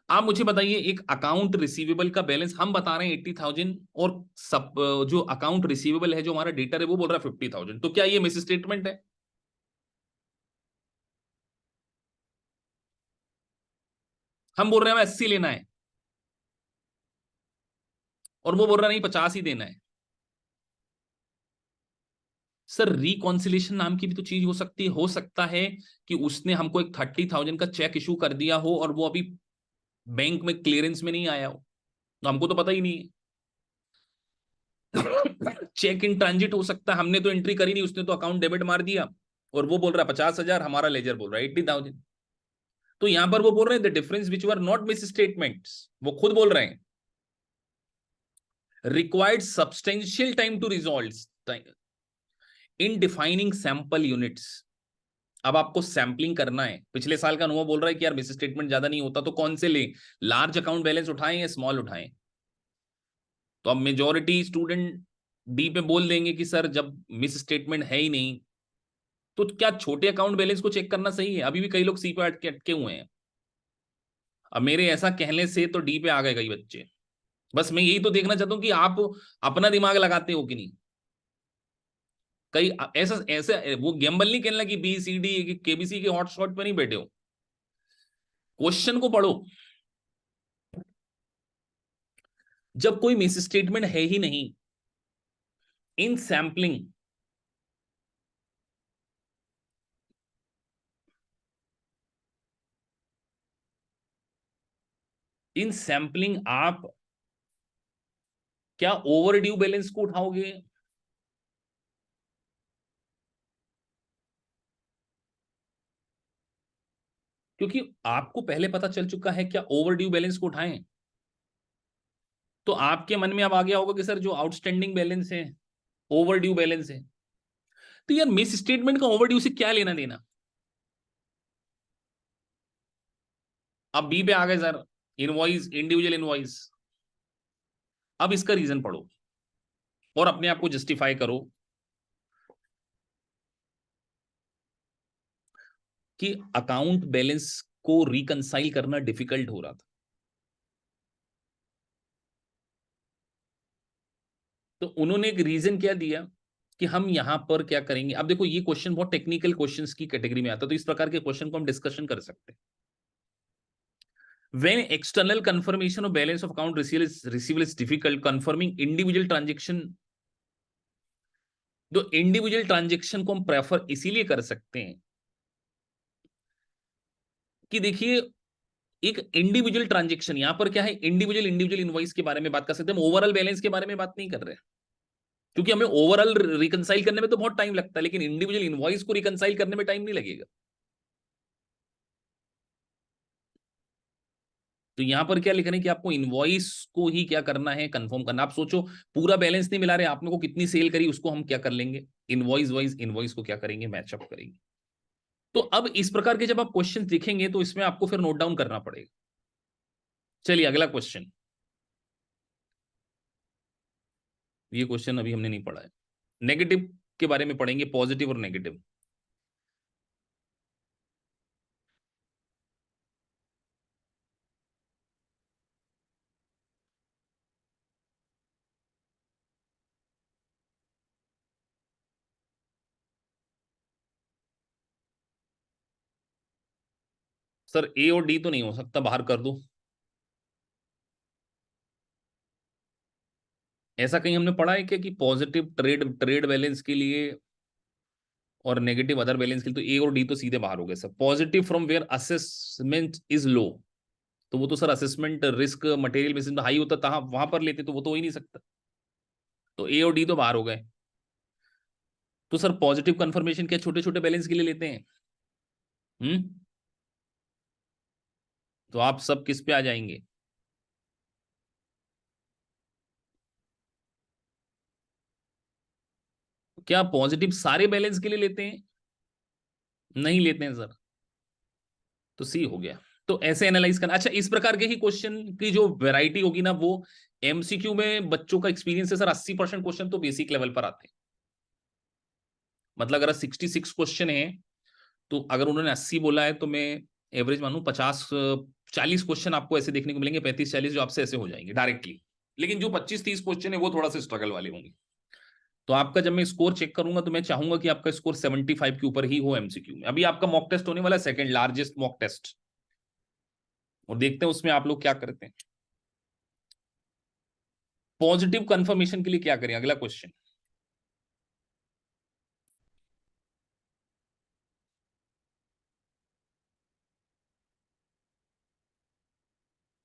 आप मुझे बताइए, एक अकाउंट रिसीवेबल का बैलेंस हम बता रहे हैं 80,000, और सब जो अकाउंट रिसीवेबल है जो हमारा डेटर है वो बोल रहा है 50,000, तो क्या ये मिस स्टेटमेंट है? हम बोल रहे हैं हमें 80 लेना है, और वो बोल रहा नहीं 50 ही देना है। सर रिकॉन्सिलेशन नाम की भी तो चीज हो सकती है, हो सकता है कि उसने हमको एक 30,000 का चेक इशू कर दिया हो और वो अभी बैंक में क्लियरेंस में नहीं आया हो, तो हमको तो पता ही नहीं है। चेक इन ट्रांजिट हो सकता है, हमने तो एंट्री करी नहीं, उसने तो अकाउंट डेबिट मार दिया, और वो बोल रहा है 50,000, हमारा लेजर बोल रहा है 80,000। तो यहां पर वो बोल रहे हैं the difference which were not misstatements, वो खुद बोल रहे हैं। Required substantial time to resolve in defining sample units. अब आपको सैंपलिंग करना है। पिछले साल का अनुभव बोल रहा है कि यार मिस स्टेटमेंट ज्यादा नहीं होता, तो कौन से ले, लार्ज अकाउंट बैलेंस उठाएं या स्मॉल उठाएं? तो अब मेजॉरिटी स्टूडेंट डी पे बोल देंगे कि सर जब मिस स्टेटमेंट है ही नहीं, तो क्या छोटे अकाउंट बैलेंस को चेक करना सही है? अभी भी कई लोग सी पे अटके अटके हुए हैं। अब मेरे ऐसा कहने से तो डी पे आ गए कई बच्चे। बस मैं यही तो देखना चाहता हूं कि आप अपना दिमाग लगाते हो कि नहीं। कई ऐसा ऐसे वो गेम्बल नहीं खेलना कि बी सी डी केबीसी के हॉटस्पॉट पे नहीं बैठे हो। क्वेश्चन को पढ़ो। जब कोई मिस स्टेटमेंट है ही नहीं, इन सैंपलिंग, इन सैंपलिंग आप क्या ओवर ड्यू बैलेंस को उठाओगे? क्योंकि आपको पहले पता चल चुका है क्या ओवर ड्यू बैलेंस को उठाएं, तो आपके मन में अब आ गया होगा कि सर जो आउटस्टैंडिंग बैलेंस है, ओवर ड्यू बैलेंस है। तो यार मिस स्टेटमेंट का ओवर ड्यू से क्या लेना देना? अब बी पे आ गए सर, इनवॉइस, इंडिविजुअल इनवॉइस। अब इसका रीजन पढ़ो और अपने आप को जस्टिफाई करो कि अकाउंट बैलेंस को रिकंसाइल करना डिफिकल्ट हो रहा था। तो उन्होंने एक रीजन क्या दिया कि हम यहां पर क्या करेंगे। अब देखो ये क्वेश्चन बहुत टेक्निकल क्वेश्चंस की कैटेगरी में आता है, तो इस प्रकार के क्वेश्चन को हम डिस्कशन कर सकते हैं। When external confirmation of balance of account receivable is difficult, confirming individual transaction, तो इंडिविजुअल ट्रांजेक्शन को हम प्रेफर इसीलिए कर सकते हैं कि देखिए एक इंडिविजुअल ट्रांजेक्शन, यहां पर क्या है, इंडिविजुअल इंडिविजुअल इनवॉइस के बारे में बात कर सकते हैं, हम ओवरऑल बैलेंस के बारे में बात नहीं कर रहे हैं। क्योंकि हमें ओवरऑल रिकंसाइल करने में तो बहुत टाइम लगता है, लेकिन इंडिविजुअल इनवॉइस को रिकंसाइल करने में टाइम नहीं लगेगा। तो यहां पर क्या लिख रहे हैं कि आपको इनवॉइस को ही क्या करना है, कंफर्म करना। आप सोचो पूरा बैलेंस नहीं मिला रहे आपने को, कितनी सेल करी उसको हम क्या कर लेंगे, इनवॉइस वाइज इनवॉइस को क्या करेंगे, मैचअप करेंगे। तो अब इस प्रकार के जब आप क्वेश्चन देखेंगे तो इसमें आपको फिर नोट डाउन करना पड़ेगा। चलिए अगला क्वेश्चन। ये क्वेश्चन अभी हमने नहीं पढ़ा है। नेगेटिव के बारे में पढ़ेंगे, पॉजिटिव और नेगेटिव। सर ए और डी तो नहीं हो सकता, बाहर कर दो। ऐसा कहीं हमने पढ़ा है क्या कि पॉजिटिव ट्रेड ट्रेड बैलेंस के लिए और नेगेटिव अदर बैलेंस के लिए, तो ए और डी तो सीधे बाहर हो गए sir. Positive from where assessment is low, तो वो तो सर असेसमेंट रिस्क मटेरियल में हाई होता था, वहां पर लेते तो वो तो हो ही नहीं सकता। तो ए और डी तो बाहर हो गए। तो सर पॉजिटिव कंफर्मेशन क्या छोटे छोटे बैलेंस के लिए लेते हैं? हम्म। तो आप सब किस पे आ जाएंगे? क्या पॉजिटिव सारे बैलेंस के लिए लेते हैं? नहीं लेते हैं सर। तो सी हो गया। तो ऐसे एनालाइज करना। अच्छा इस प्रकार के ही क्वेश्चन की जो वैरायटी होगी ना, वो एमसीक्यू में बच्चों का एक्सपीरियंस है सर, 80% क्वेश्चन तो बेसिक लेवल पर आते हैं। मतलब अगर 66 क्वेश्चन है, तो अगर उन्होंने 80 बोला है, तो मैं एवरेज मानू 50 40 क्वेश्चन आपको ऐसे देखने को मिलेंगे, 35 40 जो आपसे ऐसे हो जाएंगे डायरेक्टली। लेकिन जो 25 30 क्वेश्चन है वो थोड़ा सा स्ट्रगल वाले होंगे। तो आपका जब मैं स्कोर चेक करूंगा तो मैं चाहूंगा कि आपका स्कोर 75 के ऊपर ही हो एमसीक्यू में। अभी आपका मॉक टेस्ट होने वाला है, सेकंड लार्जेस्ट मॉक टेस्ट, और देखते हैं उसमें आप लोग क्या करते हैं। पॉजिटिव कंफर्मेशन के लिए क्या करें, अगला क्वेश्चन।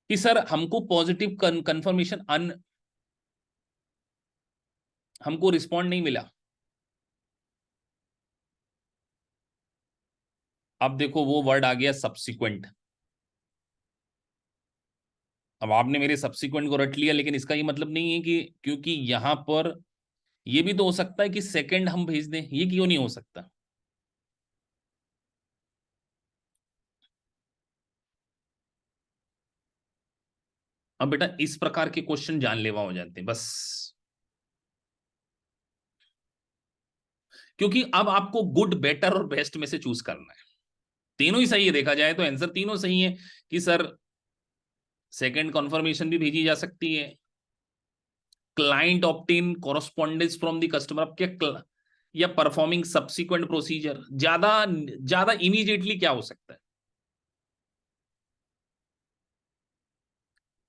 कि सर हमको पॉजिटिव कंफर्मेशन हमको रिस्पॉन्ड नहीं मिला। अब देखो वो वर्ड आ गया सब्सिक्वेंट। अब आपने मेरे सब्सिक्वेंट को रट लिया, लेकिन इसका ये मतलब नहीं है कि क्योंकि यहां पर ये भी तो हो सकता है कि सेकंड हम भेज दें, ये क्यों नहीं हो सकता? अब बेटा इस प्रकार के क्वेश्चन जानलेवा हो जाते हैं बस, क्योंकि अब आपको गुड, बेटर और बेस्ट में से चूज करना है। तीनों ही सही है, देखा जाए तो आंसर तीनों सही है कि सर सेकंड कंफर्मेशन भी भेजी जा सकती है, client obtain correspondence from the customer, अब क्या या परफॉर्मिंग सब्सिक्वेंट प्रोसीजर, ज्यादा ज्यादा इमीडिएटली क्या हो सकता है?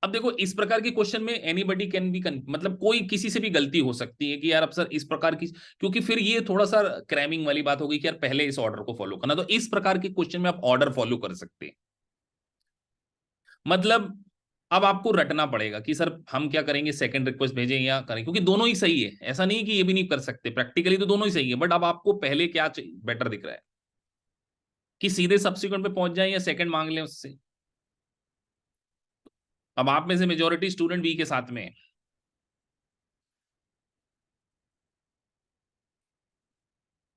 अब देखो इस प्रकार के क्वेश्चन में एनीबडी कैन बी, मतलब कोई किसी से भी गलती हो सकती है कि यार अब सर इस प्रकार की, क्योंकि फिर ये थोड़ा सा क्रैमिंग वाली बात होगी कि यार पहले इस ऑर्डर को फॉलो करना, तो इस प्रकार के क्वेश्चन में आप ऑर्डर फॉलो कर सकते हैं। मतलब अब आपको रटना पड़ेगा कि सर हम क्या करेंगे, सेकंड रिक्वेस्ट भेजें या करें, क्योंकि दोनों ही सही है, ऐसा नहीं कि ये भी नहीं कर सकते, प्रैक्टिकली तो दोनों ही सही है, बट अब आपको पहले क्या बेटर दिख रहा है कि सीधे सब्सिक्वेंट पे पहुंच जाए या सेकंड मांग लें उससे। अब आप में से मेजोरिटी स्टूडेंट बी के साथ में है,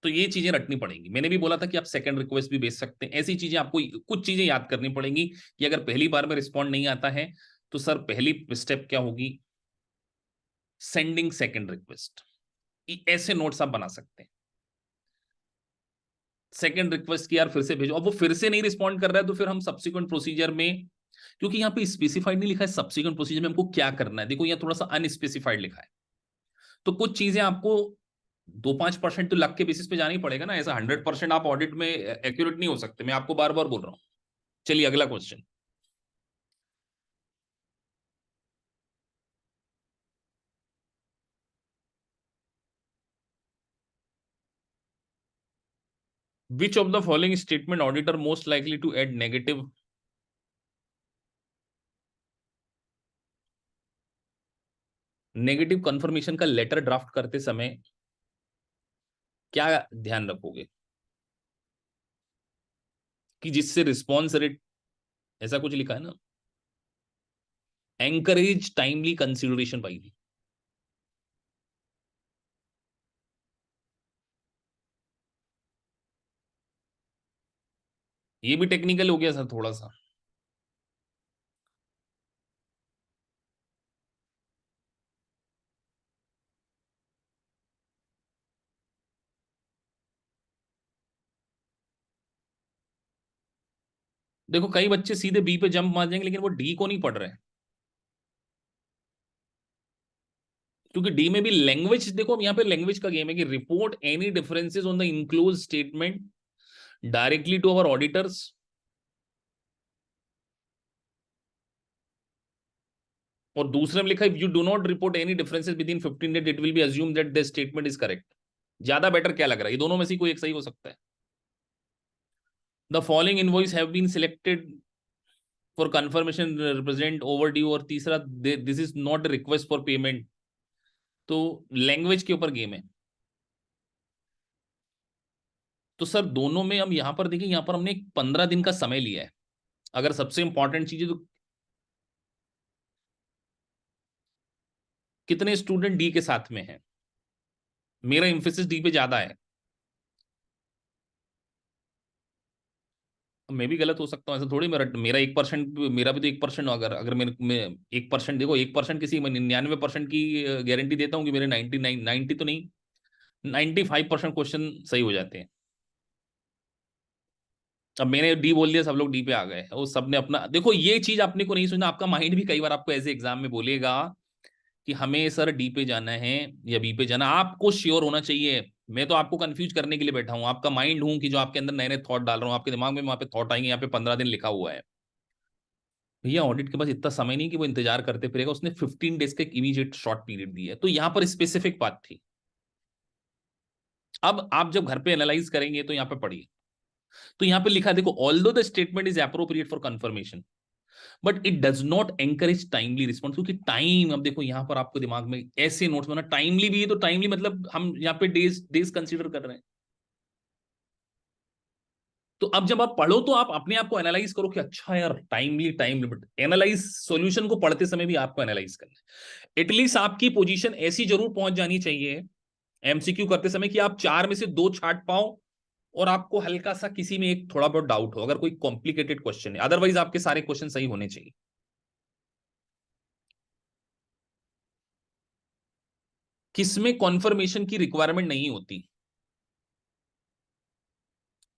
तो ये चीजें रटनी पड़ेंगी। मैंने भी बोला था कि आप सेकंड रिक्वेस्ट भी भेज सकते हैं, ऐसी चीजें आपको कुछ चीजें याद करनी पड़ेंगी कि अगर पहली बार में रिस्पॉन्ड नहीं आता है तो सर पहली स्टेप क्या होगी, सेंडिंग सेकंड रिक्वेस्ट। ऐसे नोट्स आप बना सकते हैं, सेकंड रिक्वेस्ट की यार फिर से भेजो, अब वो फिर से नहीं रिस्पॉन्ड कर रहा है तो फिर हम सब्सिक्वेंट प्रोसीजर में, क्योंकि यहाँ पे स्पेसिफाइड नहीं लिखा है सब्सिक्वेंट प्रोसीजर में हमको क्या करना है, देखो यहाँ थोड़ा सा अनस्पेसिफाइड लिखा है, तो कुछ चीजें आपको 2-5% तो लक के बेसिस पे जाना ही पड़ेगा ना, ऐसा 100% आप ऑडिट में एक्यूरेट नहीं हो सकते, मैं आपको बार बार बोल रहा हूँ। चलिए अगला question. Which of the following statement auditor most likely to add negative, negative confirmation का लेटर ड्राफ्ट करते समय क्या ध्यान रखोगे कि जिससे रिस्पॉन्स रेट, ऐसा कुछ लिखा है ना, एंकरेज टाइमली कंसिडरेशन पाई, ये भी टेक्निकल हो गया सर थोड़ा सा। देखो कई बच्चे सीधे बी पे जंप मार जाएंगे लेकिन वो डी को नहीं पढ़ रहे हैं, क्योंकि डी में भी लैंग्वेज, देखो यहाँ पे लैंग्वेज का गेम है कि report any differences on the enclose statement directly to our auditors, और दूसरे में लिखा है you do not report any differences within 15 days it will be assume that the statement is correct. ज्यादा बेटर क्या लग रहा है, ये दोनों में से कोई एक सही हो सकता है। The following invoice have been selected for confirmation represent overdue, और तीसरा this is not request for payment, तो लैंग्वेज के ऊपर गेम है। तो सर दोनों में हम यहां पर देखिए, यहां पर हमने 15 दिन का समय लिया है, अगर सबसे इंपॉर्टेंट चीज है तो कितने स्टूडेंट डी के साथ में हैं, मेरा इंफोसिस डी पे ज्यादा है, मैं भी गलत हो सकता हूँ, ऐसा थोड़ी मेरा 1%, मेरा भी तो 1%, अगर अगर मेरे में 1%, देखो 1% किसी, मैं 99% की गारंटी देता हूँ कि मेरे 99, 90 तो नहीं, 95% क्वेश्चन सही हो जाते हैं। अब मैंने डी बोल दिया, सब लोग डी पे आ गए, वो सब ने अपना, देखो ये चीज आपने को नहीं सुना, आपका माइंड भी कई बार आपको ऐसे एग्जाम में बोलेगा कि हमें सर डी पे जाना है या बी पे जाना, आपको श्योर होना चाहिए। मैं तो आपको कंफ्यूज करने के लिए बैठा हूँ, आपका माइंड हूँ कि जो आपके अंदर नए नए थॉट डाल रहा हूँ आपके दिमाग में, वहां पे थॉट आएंगे, यहाँ पे 15 दिन लिखा हुआ है। भैया ऑडिट के पास इतना समय नहीं कि वो इंतजार करते फिरेगा, उसने 15 डेज का एक इमीडिएट शॉर्ट पीरियड दिया है, तो यहाँ पर स्पेसिफिक बात थी। अब आप जब घर पे एनालाइज करेंगे तो यहाँ पे पढ़िए, तो यहाँ पे लिखा है, देखो although the statement is appropriate for confirmation but it does not encourage timely response, क्योंकि टाइम, अब देखो यहाँ पर आपको दिमाग में ऐसे नोट्स बना, टाइमली भी है तो टाइमली मतलब हम यहाँ पे डेज डेज कंसीडर कर रहे हैं, तो अब जब आप पढ़ो तो आप अपने आप को एनालाइज करो कि अच्छा यार, टाइम लिमिट एनालाइज, सॉल्यूशन को पढ़ते समय भी आपको एनालाइज करना है। एटलीस्ट आपकी पोजीशन ऐसी जरूर पहुंच जानी चाहिए एमसीक्यू करते समय कि आप 4 में से 2 छांट पाओ और आपको हल्का सा किसी में एक थोड़ा बहुत डाउट हो, अगर कोई कॉम्प्लिकेटेड क्वेश्चन है। अदरवाइज आपके सारे क्वेश्चन सही होने चाहिए। किसमें कॉन्फर्मेशन की रिक्वायरमेंट नहीं होती?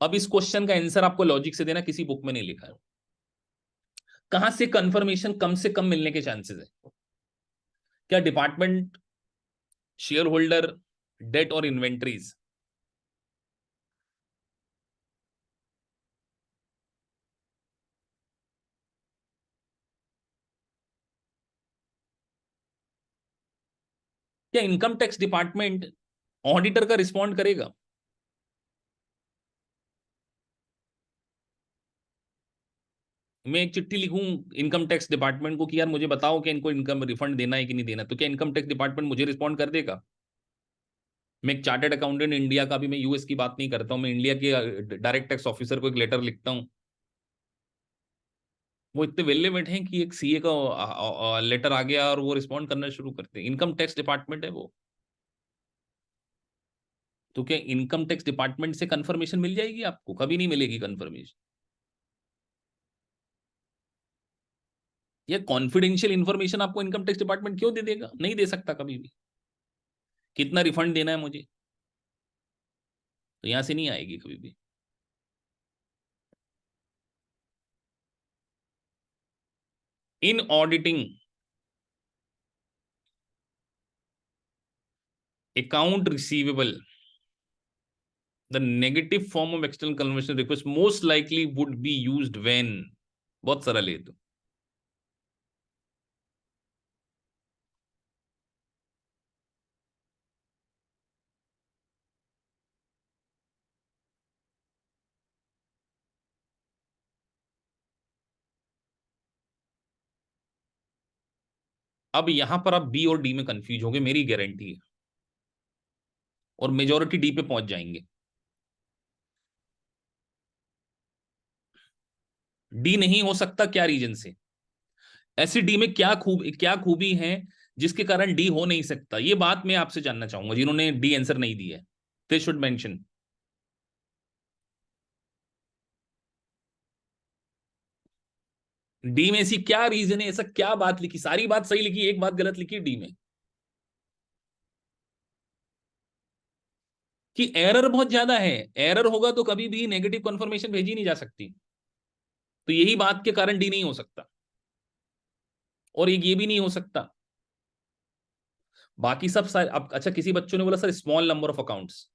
अब इस क्वेश्चन का आंसर आपको लॉजिक से देना, किसी बुक में नहीं लिखा है। कहां से कंफर्मेशन कम से कम मिलने के चांसेस है? क्या डिपार्टमेंट, शेयर होल्डर, डेट और इन्वेंट्रीज? क्या इनकम टैक्स डिपार्टमेंट ऑडिटर का रिस्पॉन्ड करेगा? मैं एक चिट्ठी लिखूं इनकम टैक्स डिपार्टमेंट को कि यार मुझे बताओ कि इनको इनकम रिफंड देना है कि नहीं देना, तो क्या इनकम टैक्स डिपार्टमेंट मुझे रिस्पॉन्ड कर देगा? मैं एक चार्टर्ड अकाउंटेंट इंडिया का भी, मैं यूएस की बात नहीं करता हूं, मैं इंडिया के डायरेक्ट टैक्स ऑफिसर को एक लेटर लिखता हूं, वो इतने वेले बैठे हैं कि एक सीए का लेटर आ गया और वो रिस्पॉन्ड करना शुरू करते हैं। इनकम टैक्स डिपार्टमेंट है वो। तो क्या इनकम टैक्स डिपार्टमेंट से कंफर्मेशन मिल जाएगी आपको? कभी नहीं मिलेगी कंफर्मेशन। ये कॉन्फिडेंशियल इंफॉर्मेशन आपको इनकम टैक्स डिपार्टमेंट क्यों दे देगा? नहीं दे सकता कभी भी। कितना रिफंड देना है मुझे, तो यहां से नहीं आएगी कभी भी। In auditing account receivable, the negative form of external confirmation request most likely would be used when. बहुत सरल है तो। अब यहां पर आप बी और डी में कंफ्यूज होंगे, मेरी गारंटी है, और मेजोरिटी डी पे पहुंच जाएंगे। डी नहीं हो सकता क्या रीजन से? ऐसी डी में क्या खूबी है जिसके कारण डी हो नहीं सकता? ये बात मैं आपसे जानना चाहूंगा जिन्होंने डी आंसर नहीं दिया है। They should mention. डी में ऐसी क्या रीजन है, ऐसा क्या बात लिखी, सारी बात सही लिखी, एक बात गलत लिखी डी में, कि एरर बहुत ज्यादा है। एरर होगा तो कभी भी नेगेटिव कंफर्मेशन भेजी नहीं जा सकती। तो यही बात के कारण डी नहीं हो सकता। और एक ये भी नहीं हो सकता, बाकी सब अब अच्छा, किसी बच्चों ने बोला sir small number of accounts.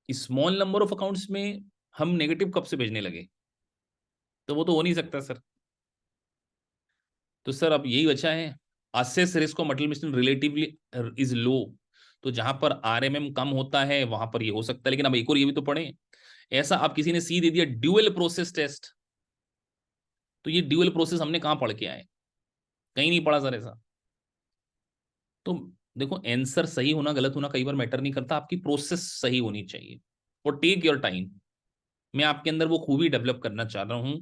Small number of accounts में हम नेगेटिव कब से भेजने लगे? तो वो तो हो नहीं सकता सर। तो सर अब यही बचा है, assess risk of multiplication relatively is low. तो जहां पर आरएमएम कम होता है वहां पर ये हो सकता है। लेकिन अब एक और ये भी तो पढ़े, ऐसा आप किसी ने सी दे दिया ड्यूअल प्रोसेस टेस्ट, तो ये ड्यूअल प्रोसेस हमने कहां पढ़ के आए? कहीं नहीं पढ़ा सर ऐसा। तो देखो, आंसर सही होना गलत होना कई बार मैटर नहीं करता, आपकी प्रोसेस सही होनी चाहिए। और टेक योर टाइम। मैं आपके अंदर वो खूबी डेवलप करना चाह रहा हूं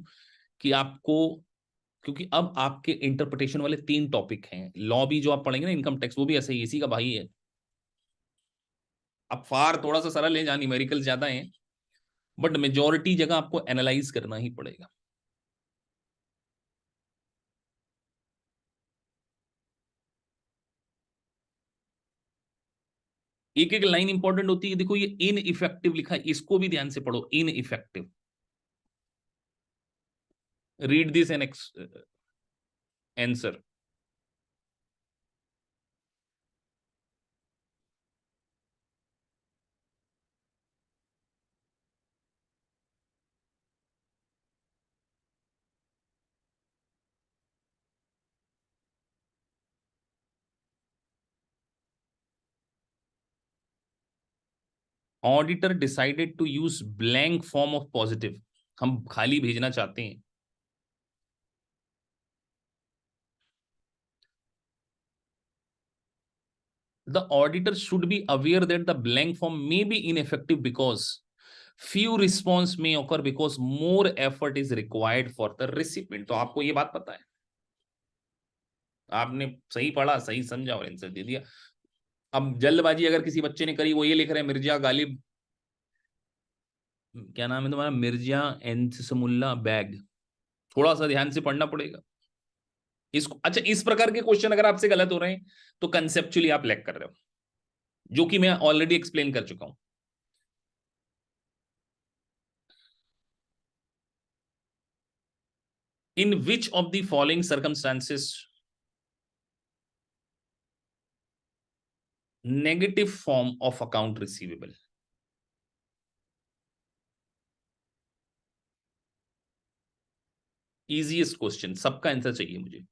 कि आपको, क्योंकि अब आपके इंटरप्रिटेशन वाले 3 टॉपिक हैं। लॉ भी जो आप पढ़ेंगे ना, इनकम टैक्स, वो भी ऐसे ही इसी का भाई है। अब फार थोड़ा सा सरल है, जहां न्यूमेरिकल ज्यादा है, बट मेजोरिटी जगह आपको एनालाइज करना ही पड़ेगा। एक एक लाइन इंपॉर्टेंट होती है। देखो ये इन इफेक्टिव लिखा है, इसको भी ध्यान से पढ़ो। Ineffective, read this an answer. Auditor decided to use blank form of positive, हम खाली भेजना चाहते हैं। The auditor should be aware that the blank form may be ineffective because few response may occur because more effort is required for the recipient. तो आपको ये बात पता है, आपने सही पढ़ा, सही समझा और आंसर दे दिया। अब जल्दबाजी अगर किसी बच्चे ने करी, वो ये लिख रहे हैं मिर्जा गालिब, क्या नाम है तुम्हारा, मिर्जा एंसमुल्ला बैग, थोड़ा सा ध्यान से पढ़ना पड़ेगा इसको। अच्छा, इस प्रकार के क्वेश्चन अगर आपसे गलत हो रहे हैं तो कंसेप्चुअली आप लैग कर रहे हो, जो कि मैं ऑलरेडी एक्सप्लेन कर चुका हूं। In which of the following circumstances negative form of account receivable. Easiest question, सबका आंसर चाहिए मुझे।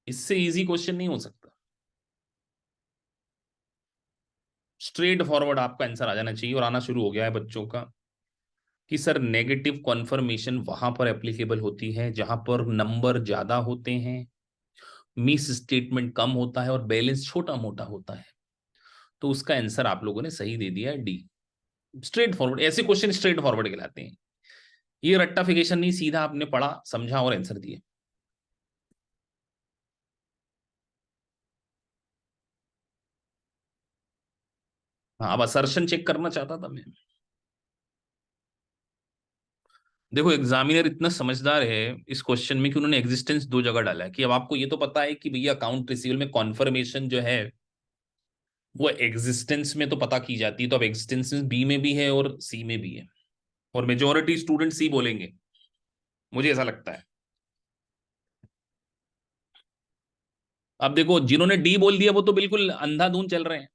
इससे इजी क्वेश्चन नहीं हो सकता। स्ट्रेट फॉरवर्ड आपका आंसर आ जाना चाहिए, और आना शुरू हो गया है बच्चों का, कि सर नेगेटिव कॉन्फर्मेशन वहां पर एप्लीकेबल होती है जहां पर नंबर ज्यादा होते हैं, मिस स्टेटमेंट कम होता है और बैलेंस छोटा मोटा होता है। तो उसका आंसर आप लोगों ने सही दे दिया है, डी। स्ट्रेट फॉरवर्ड, ऐसे क्वेश्चन स्ट्रेट फॉरवर्ड कहलाते हैं। ये रट्टाफिकेशन नहीं, सीधा आपने पढ़ा समझा और आंसर दिए। हाँ, अब असर्शन चेक करना चाहता था मैं। देखो, एग्जामिनर इतना समझदार है इस क्वेश्चन में कि उन्होंने एग्जिस्टेंस दो जगह डाला है, कि अब आपको ये तो पता है कि भैया अकाउंट रिसीवेबल में कॉन्फर्मेशन जो है वो एग्जिस्टेंस में तो पता की जाती है, तो अब एग्जिस्टेंस बी में भी है और सी में भी है, और मेजोरिटी स्टूडेंट सी बोलेंगे, मुझे ऐसा लगता है। अब देखो, जिन्होंने डी बोल दिया वो तो बिल्कुल अंधाधुंध चल रहे हैं।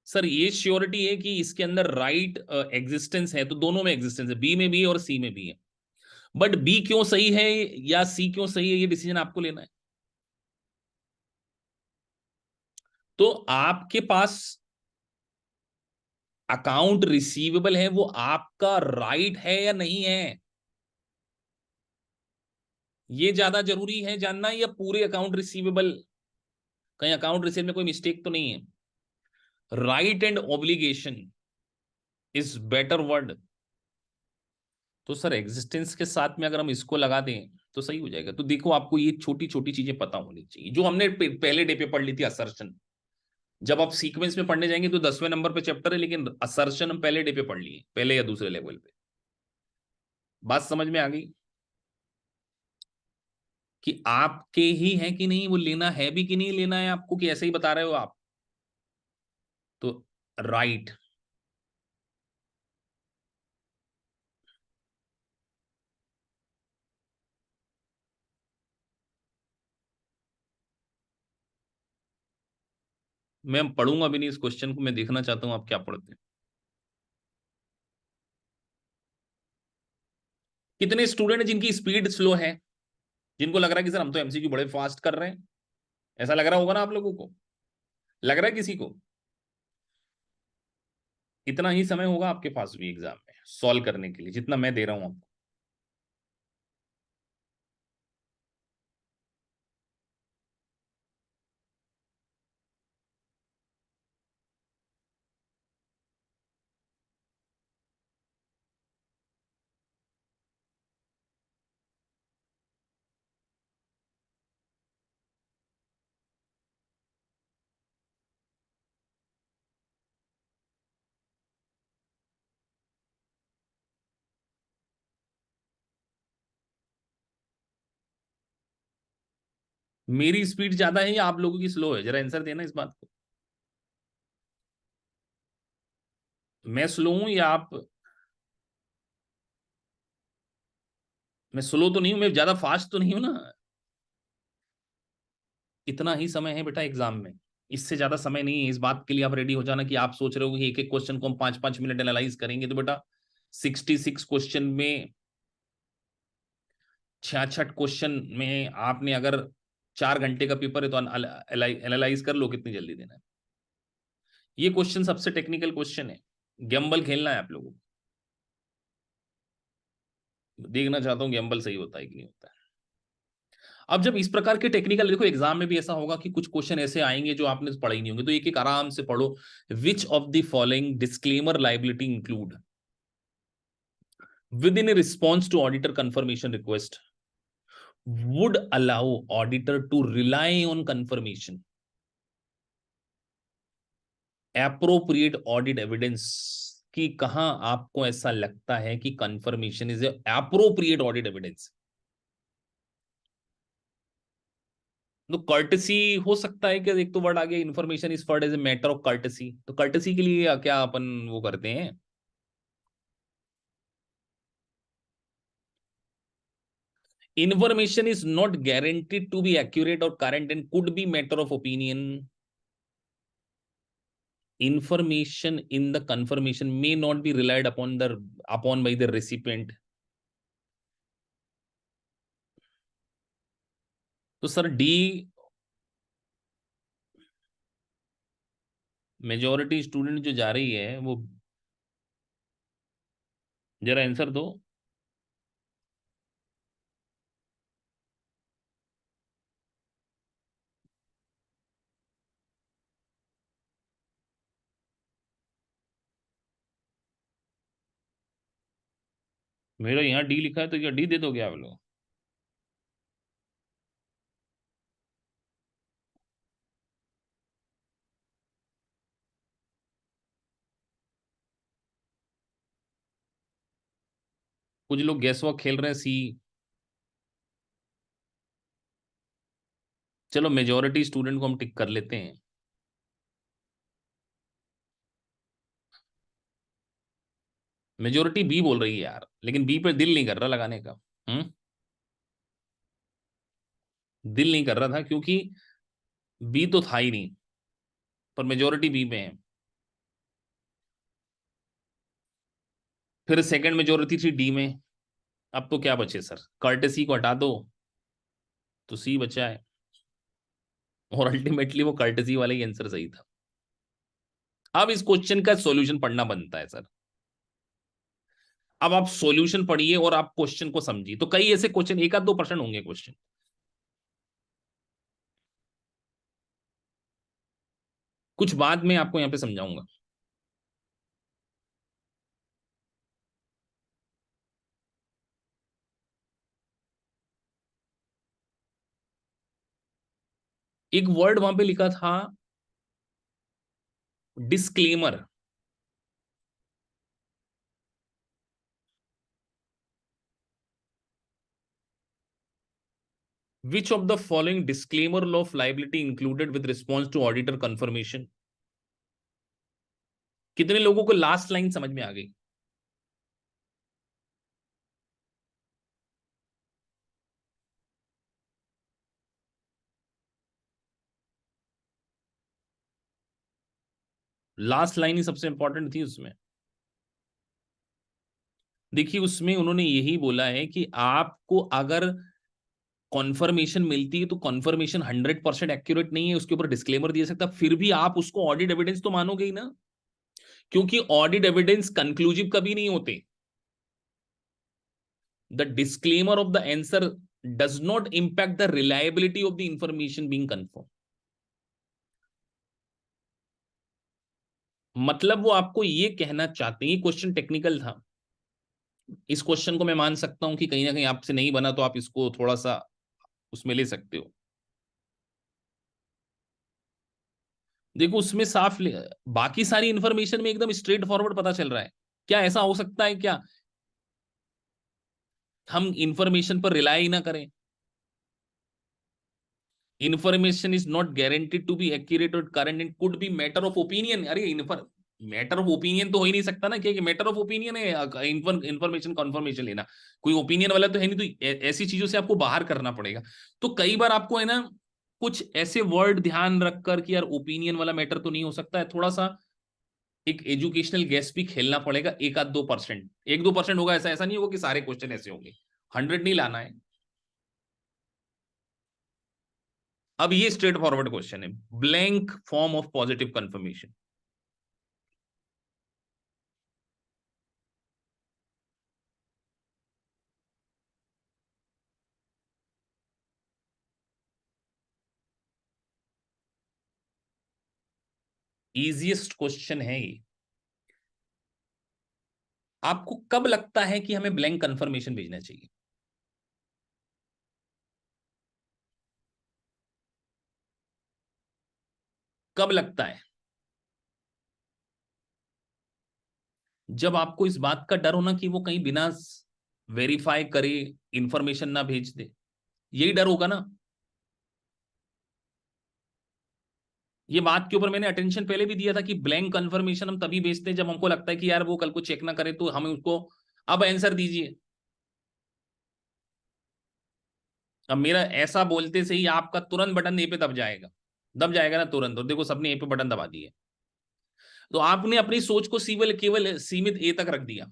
सर, ये श्योरिटी है कि इसके अंदर राइट एग्जिस्टेंस है, तो दोनों में एग्जिस्टेंस है, बी में भी है और सी में भी है। बट बी क्यों सही है या सी क्यों सही है, ये डिसीजन आपको लेना है। तो आपके पास अकाउंट रिसीवेबल है, वो आपका राइट है या नहीं है, ये ज्यादा जरूरी है जानना, या पूरे अकाउंट रिसीवेबल, कहीं अकाउंट रिसीवेबल में कोई मिस्टेक तो नहीं है। Right and obligation is better word. तो सर एग्जिस्टेंस के साथ में अगर हम इसको लगा दें तो सही हो जाएगा। तो देखो, आपको ये छोटी छोटी चीजें पता होनी चाहिए जो हमने पहले डे पे पढ़ ली थी, असर्शन। जब आप सीक्वेंस में पढ़ने जाएंगे तो 10वें नंबर पे चैप्टर है, लेकिन असर्शन हम पहले डे पे पढ़ लिए, पहले या दूसरे लेवल पे। बात समझ में आ गई कि आपके ही है कि नहीं, वो लेना है भी कि नहीं लेना है आपको, कि ऐसे ही बता रहे हो आप। तो राइट। मैं पढ़ूंगा भी नहीं इस क्वेश्चन को, मैं देखना चाहता हूं आप क्या पढ़ते हैं। कितने स्टूडेंट हैं जिनकी स्पीड स्लो है, जिनको लग रहा है कि सर हम तो एमसीक्यू बड़े फास्ट कर रहे हैं, ऐसा लग रहा होगा ना आप लोगों को, लग रहा है किसी को। इतना ही समय होगा आपके पास भी एग्जाम में सॉल्व करने के लिए जितना मैं दे रहा हूं आपको। मेरी स्पीड ज्यादा है या आप लोगों की स्लो है, जरा आंसर देना इस बात को। मैं स्लो हूं या आप। मैं स्लो तो नहीं हूं, मैं ज्यादा फास्ट तो नहीं हूं ना। इतना ही समय है बेटा एग्जाम में। इससे ज्यादा समय नहीं है, इस बात के लिए आप रेडी हो जाना कि आप सोच रहे हो कि एक एक क्वेश्चन को हम 5-5 मिनट एनालाइज करेंगे, तो बेटा 66 क्वेश्चन में 66 क्वेश्चन में आपने अगर 4 घंटे का पेपर है तो एनालाइज कर लो कितनी जल्दी देना है। ये क्वेश्चन सबसे टेक्निकल क्वेश्चन है, गैम्बल खेलना है आप लोगों को। देखना चाहता हूँ गैम्बल सही होता है कि नहीं होता है। अब जब इस प्रकार के टेक्निकल, देखो एग्जाम में भी ऐसा होगा कि कुछ क्वेश्चन ऐसे आएंगे जो आपने पढ़े ही नहीं होंगे, तो एक एक आराम से पढ़ो। विच of the following disclaimer liability include within a response to auditor confirmation request would allow auditor to rely on confirmation appropriate audit evidence, कि कहां आपको ऐसा लगता है कि confirmation is a appropriate audit evidence। तो कर्टसी हो सकता है कि एक तो वर्ड आ गया, information is forward as a matter of courtesy, तो कर्टसी के लिए क्या अपन वो करते हैं। Information is not guaranteed to be accurate or current and could be matter of opinion. Information in the confirmation may not be relied upon by the recipient. तो सर डी, मेजॉरिटी स्टूडेंट जो जा रही है वो, जरा आंसर दो। मेरा यहाँ डी लिखा है तो क्या डी दे दोगे आप लोग। कुछ लोग गैस वॉक खेल रहे हैं सी। चलो मेजॉरिटी स्टूडेंट को हम टिक कर लेते हैं। मेजोरिटी बी बोल रही है यार, लेकिन बी पे दिल नहीं कर रहा लगाने का। हम्म, दिल नहीं कर रहा था क्योंकि बी तो था ही नहीं, पर मेजोरिटी बी में है। फिर सेकंड मेजोरिटी थी डी में। अब तो क्या बचे सर, कर्टेसी को हटा दो तो सी बचा है, और अल्टीमेटली वो कर्टेसी वाला ही आंसर सही था। अब इस क्वेश्चन का सॉल्यूशन पढ़ना बनता है सर। अब आप सॉल्यूशन पढ़िए और आप क्वेश्चन को समझिए, तो कई ऐसे क्वेश्चन, 1-2% होंगे क्वेश्चन, कुछ बाद में आपको यहां पे समझाऊंगा। एक वर्ड वहां पे लिखा था disclaimer. Which of the following disclaimer of liability included with response to auditor confirmation? कितने लोगों को लास्ट लाइन समझ में आ गई। लास्ट लाइन ही सबसे इंपॉर्टेंट थी उसमें। देखिए उसमें उन्होंने यही बोला है कि आपको अगर कॉन्फर्मेशन मिलती है तो कॉन्फर्मेशन 100% एक्यूरेट नहीं है, उसके ऊपर डिस्क्लेमर दिया सकता, फिर भी आप उसको ऑडिट एविडेंस तो मानोगे ही ना, क्योंकि ऑडिट एविडेंस कंक्लूसिव कभी नहीं होते। The disclaimer of the answer does not impact the reliability of the information being confirm. मतलब वो आपको ये कहना चाहते हैं, ये क्वेश्चन टेक्निकल था, इस क्वेश्चन को मैं मान सकता हूं कि कहीं ना कहीं आपसे नहीं बना तो आप इसको थोड़ा सा उसमें ले सकते हो। देखो उसमें बाकी सारी इंफॉर्मेशन में एकदम स्ट्रेट फॉरवर्ड पता चल रहा है। क्या ऐसा हो सकता है क्या हम इंफॉर्मेशन पर रिलाई ही ना करें। Information is not guaranteed to be accurate और current and could be matter of opinion. अरे मैटर ऑफ ओपिनियन तो हो ही नहीं सकता ना, कि मैटर ऑफ ओपिनियन है इंफॉर्मेशन कॉन्फर्मेशन लेना, कोई ओपिनियन वाला तो है नहीं, तो ऐसी चीजों से आपको बाहर करना पड़ेगा। तो कई बार आपको है ना कुछ ऐसे वर्ड ध्यान रखकर कि यार ओपिनियन वाला मैटर तो नहीं हो सकता है, थोड़ा सा एक एजुकेशनल गेस भी खेलना पड़ेगा, 1-2%, 1-2% होगा, ऐसा ऐसा नहीं होगा कि सारे क्वेश्चन ऐसे होंगे, 100 नहीं लाना है। अब ये स्ट्रेट फॉरवर्ड क्वेश्चन है, blank form of positive confirmation. Easiest question है ये। आपको कब लगता है कि हमें ब्लैंक कंफर्मेशन भेजना चाहिए? कब लगता है? जब आपको इस बात का डर हो ना कि वो कहीं बिना वेरीफाई करे इंफॉर्मेशन ना भेज दे, यही डर होगा ना। ये बात के ऊपर मैंने अटेंशन पहले भी दिया था कि ब्लैंक कंफर्मेशन हम तभी भेजते हैं जब हमको लगता है कि यार वो कल को चेक ना करे तो हमें उसको अब आंसर दीजिए। अब मेरा ऐसा बोलते से ही आपका तुरंत बटन ए पे दब जाएगा ना तुरंत, और देखो सबने ए पे बटन दबा दिया। तो आपने अपनी सोच को केवल सीमित ए तक रख दिया।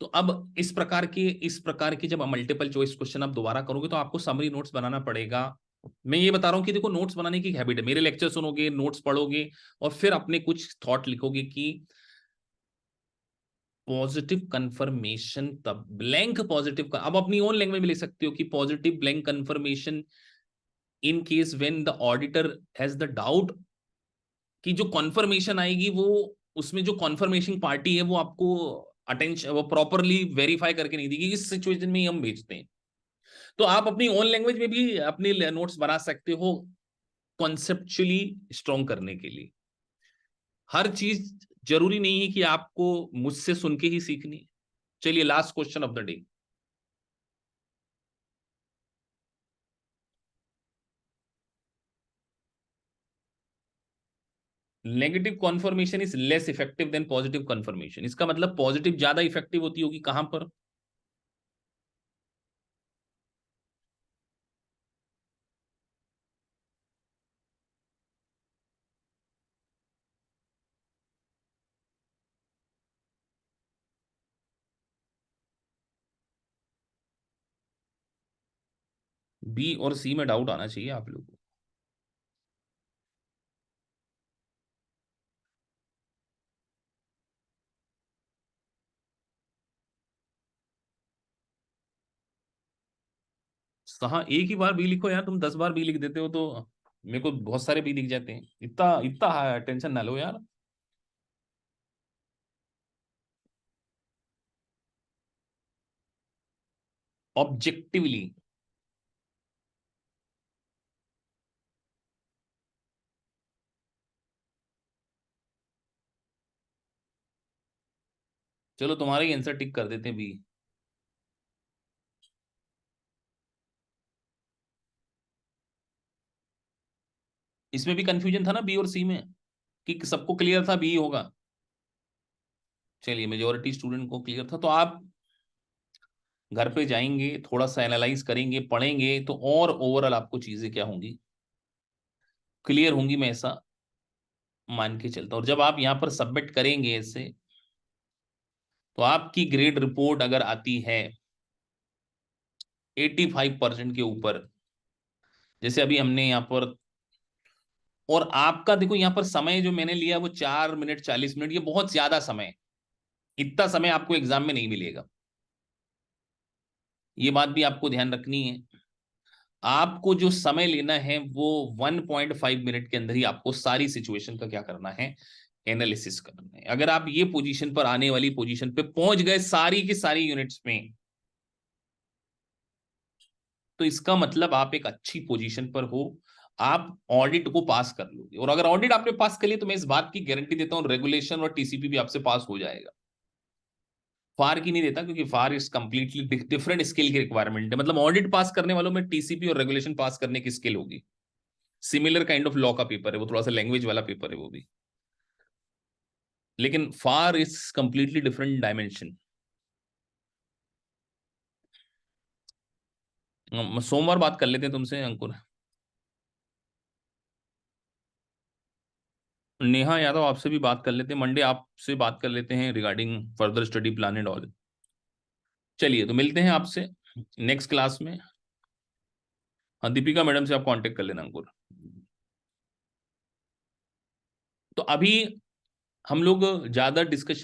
तो अब इस प्रकार के जब मल्टीपल चॉइस क्वेश्चन आप दोबारा करोगे तो आपको समरी नोट्स बनाना पड़ेगा। मैं ये बता रहा हूं कि देखो नोट्स बनाने की हैबिट है, मेरे लेक्चर सुनोगे, नोट्स पढ़ोगे और फिर अपने कुछ थॉट लिखोगे कि पॉजिटिव कंफर्मेशन तब ब्लैंक पॉजिटिव का, अब अपनी ओन लैंग्वेज में लिख सकते हो कि positive blank confirmation in case when the auditor has the doubt, कि जो कंफर्मेशन आएगी वो, उसमें जो कंफर्मेशन पार्टी है वो आपको अटेंशन वो प्रॉपरली वेरीफाई करके नहीं देगी, इस सिचुएशन में ही हम भेजते हैं। तो आप अपनी ओन लैंग्वेज में भी अपनी नोट्स बना सकते हो कॉन्सेप्चुअली स्ट्रॉन्ग करने के लिए। हर चीज जरूरी नहीं है कि आपको मुझसे सुन के ही सीखनी है। चलिए last question of the day. Negative confirmation is less effective than positive confirmation, इसका मतलब पॉजिटिव ज्यादा इफेक्टिव होती होगी कहां पर? बी और सी में डाउट आना चाहिए आप लोगों को। हाँ, एक ही बार बी लिखो यार, तुम 10 बार बी लिख देते हो तो मेरे को बहुत सारे बी दिख जाते हैं, इतना इतना टेंशन ना लो यार। ऑब्जेक्टिवली। चलो तुम्हारा ही आंसर टिक कर देते हैं, बी। इसमें भी कंफ्यूजन था ना बी और सी में, कि सबको क्लियर था बी होगा। चलिए मेजोरिटी स्टूडेंट को क्लियर था, तो आप घर पे जाएंगे, थोड़ा सा एनालाइज करेंगे, पढ़ेंगे, तो और ओवरऑल आपको चीजें क्या होंगी, क्लियर होंगी, मैं ऐसा मान के चलता हूँ। और जब आप यहाँ पर सबमिट करेंगे ऐसे, तो आपकी ग्रेड रिपोर्ट अगर आती है 85% के ऊपर, जैसे अभी हमने यहाँ पर, और आपका देखो यहाँ पर समय जो मैंने लिया वो 4 मिनट 40 मिनट, ये बहुत ज्यादा समय है। इतना समय आपको एग्जाम में नहीं मिलेगा, ये बात भी आपको ध्यान रखनी है। आपको जो समय लेना है वो 1.5 मिनट के अंदर ही आपको सारी सिचुएशन का क्या करना है, एनालिसिस करना है। अगर आप ये पोजीशन पर, आने वाली पोजीशन पे पहुंच गए सारी की सारी यूनिट्स में, तो इसका मतलब आप एक अच्छी पोजीशन पर हो, आप ऑडिट को पास कर लोगे। और अगर ऑडिट आपने पास कर लिया तो मैं इस बात की गारंटी देता हूं रेगुलेशन और टीसीपी भी आपसे पास हो जाएगा। फार की नहीं देता, क्योंकि far is completely different skill की रिक्वायरमेंट है, मतलब ऑडिट पास करने वालों में टीसीपी और रेगुलेशन पास करने की स्किल होगी। सिमिलर काइंड ऑफ लॉ का पेपर है वो, थोड़ा सा लैंग्वेज वाला पेपर है वो भी, लेकिन far is completely different dimension. सोमवार बात कर लेते हैं तुमसे अंकुर। नेहा यादव आपसे भी बात कर लेते हैं, मंडे आपसे बात कर लेते हैं regarding further study plan and all. चलिए तो मिलते हैं आपसे नेक्स्ट क्लास में। हाँ, दीपिका मैडम से आप कांटेक्ट कर लेना अंकुर। तो अभी हम लोग ज्यादा डिस्कशन